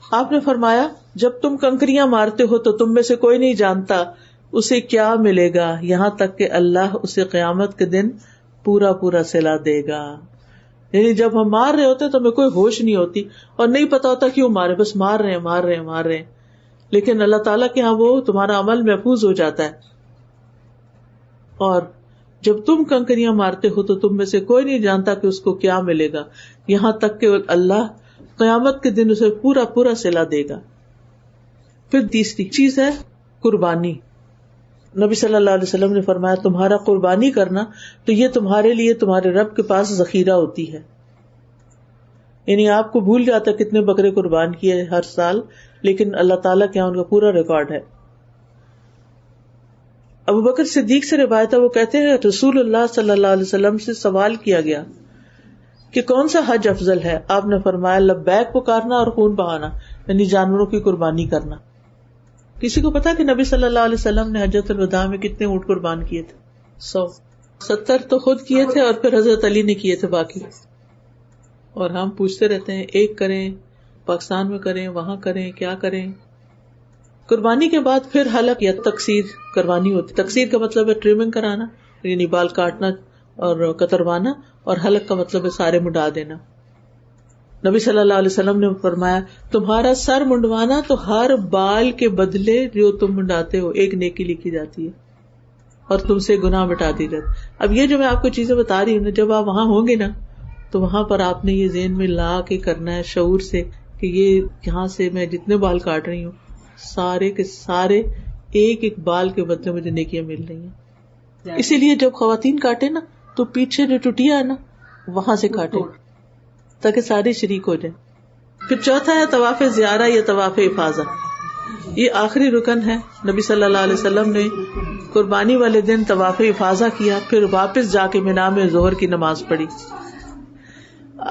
آپ نے فرمایا جب تم کنکریاں مارتے ہو تو تم میں سے کوئی نہیں جانتا اسے کیا ملے گا یہاں تک کہ اللہ اسے قیامت کے دن پورا پورا صلہ دے گا. یعنی جب ہم مار رہے ہوتے تو ہمیں کوئی ہوش نہیں ہوتی اور نہیں پتا ہوتا کیوں مارے، بس مار رہے ہیں. لیکن اللہ تعالیٰ کے ہاں وہ تمہارا عمل محفوظ ہو جاتا ہے. اور جب تم کنکریاں مارتے ہو تو تم میں سے کوئی نہیں جانتا کہ اس کو کیا ملے گا یہاں تک کہ اللہ قیامت کے دن اسے پورا پورا صلہ دے گا. پھر تیسری چیز ہے قربانی. نبی صلی اللہ علیہ وسلم نے فرمایا تمہارا قربانی کرنا تو یہ تمہارے لیے تمہارے رب کے پاس ذخیرہ ہوتی ہے. یعنی آپ کو بھول جاتا کتنے بکرے قربان کیے ہر سال، لیکن اللہ تعالیٰ کے یہاں ان کا پورا ریکارڈ ہے. ابو بکر صدیق سے روایت ہے، وہ کہتے ہیں رسول اللہ صلی اللہ علیہ وسلم سے سوال کیا گیا کہ کون سا حج افضل ہے. آپ نے فرمایا لبیک پکارنا اور خون بہانا، یعنی جانوروں کی قربانی کرنا. کسی کو پتا کہ نبی صلی اللہ علیہ وسلم نے حجۃ الوداع میں کتنے اونٹ قربان کیے تھے؟ 170 تو خود کیے تھے اور پھر حضرت علی نے کیے تھے باقی. اور ہم پوچھتے رہتے ہیں ایک کریں، پاکستان میں کریں، وہاں کریں، کیا کریں. قربانی کے بعد پھر حلق یا تقصیر کروانی ہوتی. تقصیر کا مطلب ہے ٹریمنگ کرانا، یعنی بال کاٹنا اور کتروانا، اور حلق کا مطلب ہے سارے منڈا دینا. نبی صلی اللہ علیہ وسلم نے فرمایا تمہارا سر منڈوانا تو ہر بال کے بدلے جو تم منڈاتے ہو ایک نیکی لکھی جاتی ہے اور تم سے گناہ مٹا دی جاتی. اب یہ جو میں آپ کو چیزیں بتا رہی ہوں، جب آپ وہاں ہوں گے نا تو وہاں پر آپ نے یہ ذہن میں لا کے کرنا ہے شعور سے کہ یہ یہاں سے میں جتنے بال کاٹ رہی ہوں سارے کے سارے ایک ایک بال کے بدلے مجھے نیکیاں مل رہی ہیں. اسی لیے جب خواتین کاٹے نا تو پیچھے جو ٹوٹیاں ہے نا وہاں سے کاٹے تاکہ ساری شریک ہو جائے. پھر چوتھا ہے طواف زیارہ یا طواف افاضہ. یہ آخری رکن ہے. نبی صلی اللہ علیہ وسلم نے قربانی والے دن طواف افاضہ کیا، پھر واپس جا کے منا میں ظہر کی نماز پڑھی.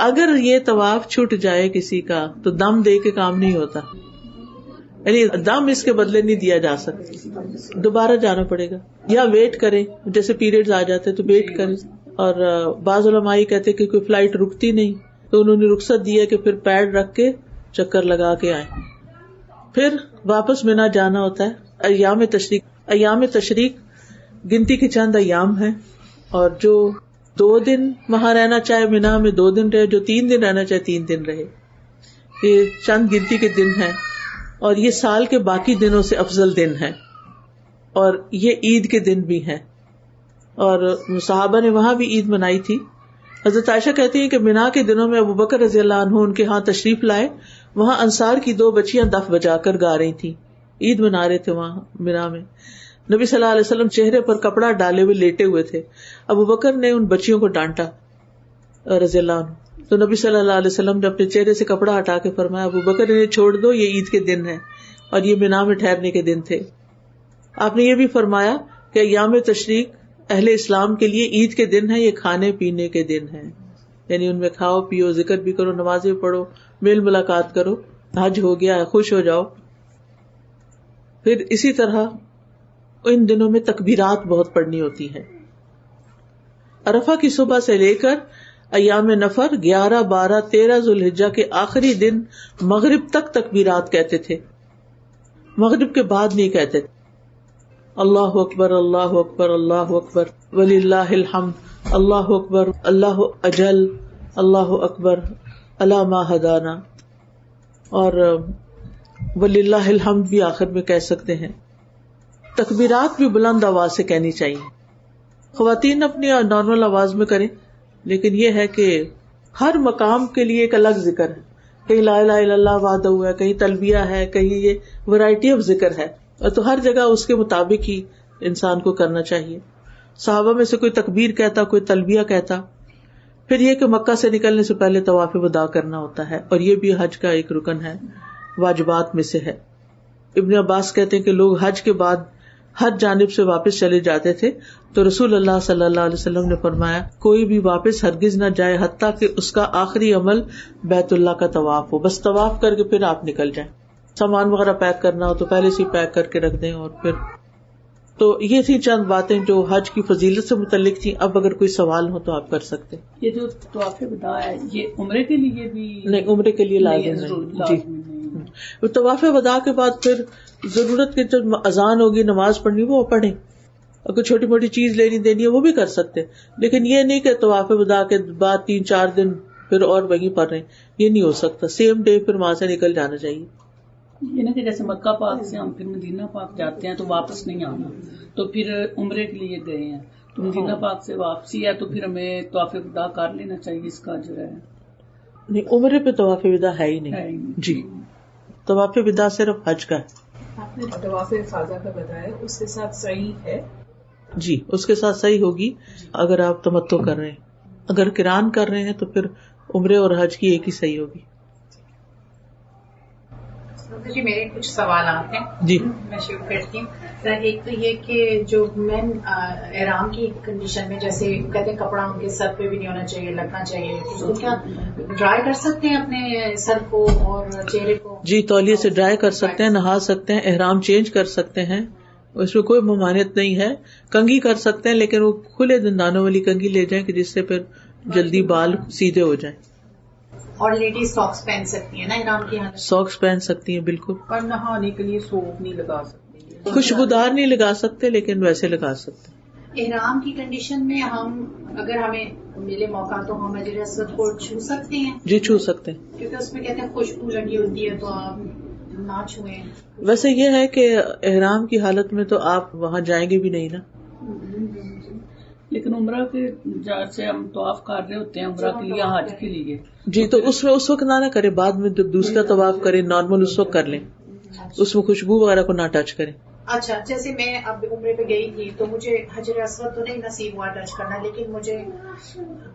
اگر یہ طواف چھوٹ جائے کسی کا تو دم دے کے کام نہیں ہوتا، یعنی دم اس کے بدلے نہیں دیا جا سکتا، دوبارہ جانا پڑے گا یا ویٹ کریں. جیسے پیریڈز آ جاتے تو ویٹ کریں. اور بعض علماء کہتے کہ کوئی فلائٹ رکتی نہیں تو انہوں نے رخصت دیا کہ پھر پیڈ رکھ کے چکر لگا کے آئیں. پھر واپس منا جانا ہوتا ہے. ایام تشریق گنتی کے چند ایام ہیں، اور جو 2 دن وہاں رہنا چاہے منا میں 2 دن رہے، جو 3 دن رہنا چاہے 3 دن رہے. یہ چند گنتی کے دن ہیں اور یہ سال کے باقی دنوں سے افضل دن ہیں، اور یہ عید کے دن بھی ہیں. اور صحابہ نے وہاں بھی عید منائی تھی. حضرت عائشہ کہتی ہیں کہ منا کے دنوں میں ابو بکر رضی اللہ عنہ ان کے ہاں تشریف لائے. وہاں انصار کی 2 بچیاں دف بجا کر گا رہی تھیں، عید منا رہے تھے وہاں منا میں. نبی صلی اللہ علیہ وسلم چہرے پر کپڑا ڈالے ہوئے لیٹے ہوئے تھے. ابو بکر نے ان بچیوں کو ڈانٹا رضی اللہ عنہ، تو نبی صلی اللہ علیہ وسلم نے اپنے چہرے سے کپڑا ہٹا کے فرمایا ابو بکر انہیں چھوڑ دو، یہ عید کے دن ہیں اور یہ منا میں ٹھہرنے کے دن تھے. آپ نے یہ بھی فرمایا کہ ایام تشریق اہل اسلام کے لیے عید کے دن ہیں، یہ کھانے پینے کے دن ہیں، یعنی ان میں کھاؤ پیو، ذکر بھی کرو، نمازیں پڑھو، میل ملاقات کرو. حج ہو گیا، خوش ہو جاؤ. پھر اسی طرح ان دنوں میں تکبیرات بہت پڑھنی ہوتی ہیں. عرفہ کی صبح سے لے کر ایام نفر 11، 12، 13 ذوالحجہ کے آخری دن مغرب تک تکبیرات کہتے تھے. مغرب کے بعد نہیں کہتے تھے. اللہ اکبر اللہ اکبر اللہ اکبر وللہ الحمد، اللہ اکبر اللہ اجل، اللہ اکبر الا ما ہدانا، اور وللہ الحمد بھی آخر میں کہہ سکتے ہیں. تکبیرات بھی بلند آواز سے کہنی چاہیے. خواتین اپنی نارمل آواز میں کریں، لیکن یہ ہے کہ ہر مقام کے لیے ایک الگ ذکر ہے. کہیں لا الہ الا اللہ وحدہ ہے، کہیں تلبیہ ہے، کہیں یہ ورائٹی آف ذکر ہے، اور تو ہر جگہ اس کے مطابق ہی انسان کو کرنا چاہیے. صحابہ میں سے کوئی تکبیر کہتا، کوئی تلبیہ کہتا. پھر یہ کہ مکہ سے نکلنے سے پہلے طواف وداع کرنا ہوتا ہے، اور یہ بھی حج کا ایک رکن ہے، واجبات میں سے ہے. ابن عباس کہتے ہیں کہ لوگ حج کے بعد ہر جانب سے واپس چلے جاتے تھے تو رسول اللہ صلی اللہ علیہ وسلم نے فرمایا کوئی بھی واپس ہرگز نہ جائے حتیٰ کہ اس کا آخری عمل بیت اللہ کا طواف ہو. بس طواف کر کے پھر آپ نکل جائیں. سامان وغیرہ پیک کرنا ہو تو پہلے سے پیک کر کے رکھ دیں. اور پھر تو یہ تھی چند باتیں جو حج کی فضیلت سے متعلق تھیں. اب اگر کوئی سوال ہو تو آپ کر سکتے ہیں. یہ جو طواف وداع ہے یہ عمرے کے لیے بھی نہیں، عمرے کے لیے لازم ہے جی. طواف وداع کے بعد پھر ضرورت کی جب اذان ہوگی نماز پڑھنی وہ پڑھیں. اگر چھوٹی موٹی چیز لینی دینی ہے وہ بھی کر سکتے، لیکن یہ نہیں کہ طواف وداع کے بعد 3-4 دن پھر اور وہیں پڑھ رہے ہیں. یہ نہیں ہو سکتا. سیم ڈے پھر وہاں سے نکل جانا چاہیے. یہ نا کہ جیسے مکہ پاک سے ہم پھر مدینہ پاک جاتے ہیں تو واپس نہیں آنا، تو پھر عمرے کے لیے گئے ہیں تو مدینہ پاک سے واپسی ہے تو پھر ہمیں طواف وداع کر لینا چاہیے. اس کا جو ہے نہیں، عمرے پہ طواف وداع ہے ہی نہیں جی. طواف وداع صرف حج کا ہے. آپ نے طواف افاضہ کا بتایا، اس کے ساتھ صحیح ہے جی، اس کے ساتھ صحیح ہوگی اگر آپ تمتع کر رہے ہیں. اگر قران کر رہے ہیں تو پھر عمرے اور حج کی ایک ہی صحیح ہوگی. جی میرے کچھ سوالات ہیں جی میں شروع کرتی ہوں. ایک تو یہ کہ جو مین احرام کی کنڈیشن میں جیسے کہتے ہیں کپڑا ان کے سر پہ بھی نہیں ہونا چاہیے، لگنا چاہیے، اس کو کیا ڈرائی کر سکتے ہیں اپنے سر کو اور چہرے کو؟ جی، تولیے سے ڈرائی کر سکتے ہیں، نہا سکتے ہیں، احرام چینج کر سکتے ہیں، اس میں کوئی ممانعت نہیں ہے. کنگھی کر سکتے ہیں لیکن وہ کھلے دندانوں والی کنگھی لے جائیں کہ جس سے پھر جلدی بال سیدھے ہو جائیں. اور لیڈیز ساکس پہن سکتی ہیں نا احرام کی حالت؟ ساکس پہن سکتی ہیں بالکل. پر نہانے کے لیے سوپ نہیں لگا سکتے، خوشبودار نہیں لگا سکتے لیکن ویسے لگا سکتے. احرام کی کنڈیشن میں ہم اگر ہمیں ملے موقع تو ہم حجر اسود کو چھو سکتے ہیں؟ جی چھو سکتے ہیں، کیونکہ اس میں کہتے ہیں خوشبو لگی ہوتی ہے تو آپ نہ چھوئیں. ویسے یہ ہے کہ احرام کی حالت میں تو آپ وہاں جائیں گے بھی نہیں نا. لیکن عمرہ کے جیسے ہم طواف کر رہے ہوتے ہیں عمرہ کے لیے حج کے لیے جی، تو اس میں اس وقت نہ کرے، بعد میں جب دوسرا طواف کرے نارمل اس وقت کر لیں، اس میں خوشبو وغیرہ کو نہ ٹچ کریں. اچھا، جیسے میں اب عمرے پہ گئی تھی تو مجھے حجر اسود تو نہیں نصیب ہوا ٹچ کرنا، لیکن مجھے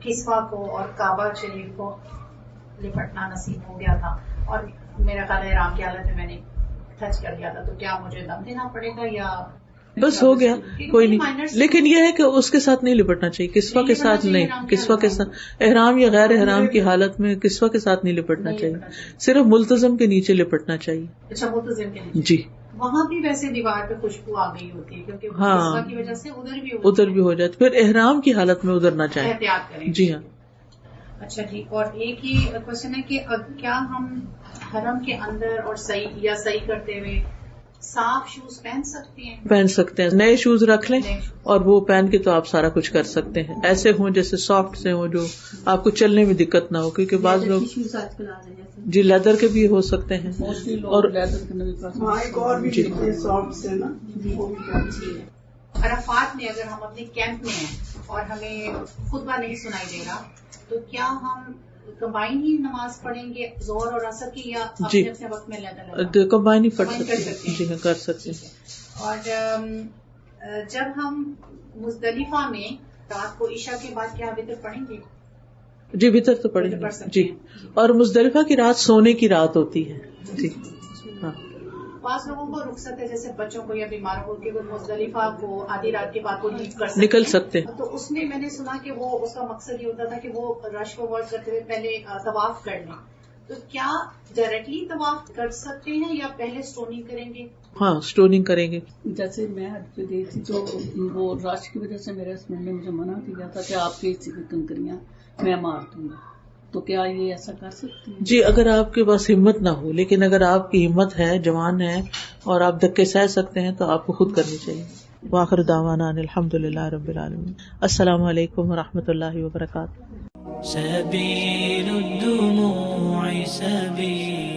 کسوہ کو اور کعبہ شریف کو لپٹنا نصیب ہو گیا تھا اور میرا خیال ہے احرام کی حالت میں میں نے ٹچ کر لیا تھا. تو کیا مجھے دم دینا پڑے گا یا بس ہو گیا کوئی نہیں؟ لیکن یہ ہے کہ اس کے ساتھ نہیں لپٹنا چاہیے، کسوہ کے ساتھ نہیں. کسوہ کے ساتھ احرام یا غیر احرام کی حالت میں کسوہ کے ساتھ نہیں لپٹنا چاہیے، صرف ملتزم کے نیچے لپٹنا چاہیے. اچھا، ملتزم کے نیچے جی. وہاں بھی ویسے دیوار پہ خوشبو آ گئی ہوتی ہے کیونکہ ہاں، کسوہ کی وجہ سے ادھر بھی ہو جاتی، پھر احرام کی حالت میں ادھر نہ جائیں. احتیاط کریں. جی ہاں. اچھا جی، اور ایک ہی کوشچن ہے کہ کیا ہم حرم کے اندر اور صحیح کرتے ہوئے صاف شوز پہن سکتے ہیں؟ پہن سکتے ہیں، نئے شوز رکھ لیں اور وہ پہن کے تو آپ سارا کچھ کر سکتے ہیں. ایسے ہوں جیسے سافٹ سے ہوں جو آپ کو چلنے میں دقت نہ ہو، کیونکہ بعض لوگ جی لیدر کے بھی ہو سکتے ہیں اور عرفات میں اگر ہم اپنے کیمپ میں ہیں اور ہمیں خطبہ نہیں سنائی دے رہا تو کیا ہم کمبائن ہی نماز پڑھیں گے ظہر اور عصر کی، یا اپنے اپنے وقت میں لیدر کمبائن ہی پڑھ سکتے ہیں؟ جی ہاں کر سکتے ہیں. اور جب ہم مزدلفہ میں رات کو عشاء کے بعد کیا وتر پڑھیں گے؟ جی وتر تو پڑھیں گے جی. اور مزدلفہ کی رات سونے کی رات ہوتی ہے جی. ہاں، بعض لوگوں کو رخصت ہے جیسے بچوں کو یا بیماروں کو کہ وہ مزدلفہ کو آدھی رات کے بعد وہ لیو کر نکل سکتے. تو اس میں میں نے سنا کہ وہ اس کا مقصد یہ ہوتا تھا کہ وہ رش کو اوائڈ کرتے ہوئے پہلے طواف کر لیں. تو کیا ڈائریکٹلی طواف کر سکتے ہیں یا پہلے سٹوننگ کریں گے؟ ہاں سٹوننگ کریں گے. جیسے میں حج پہ گئی تھی تو وہ رش کی وجہ سے میرے ہسبینڈ نے مجھے منع کیا تھا کہ آپ کی کنکریاں میں مار دوں گا، تو کیا یہ ایسا کر سکتی ہیں؟ جی اگر آپ کے پاس ہمت نہ ہو، لیکن اگر آپ کی ہمت ہے، جوان ہے اور آپ دھکے سہ سکتے ہیں تو آپ کو خود کرنی چاہیے. وآخر دعوانا الحمد للہ رب العالمین. السلام علیکم ورحمۃ اللہ وبرکاتہ. سبيل الدموع سبيل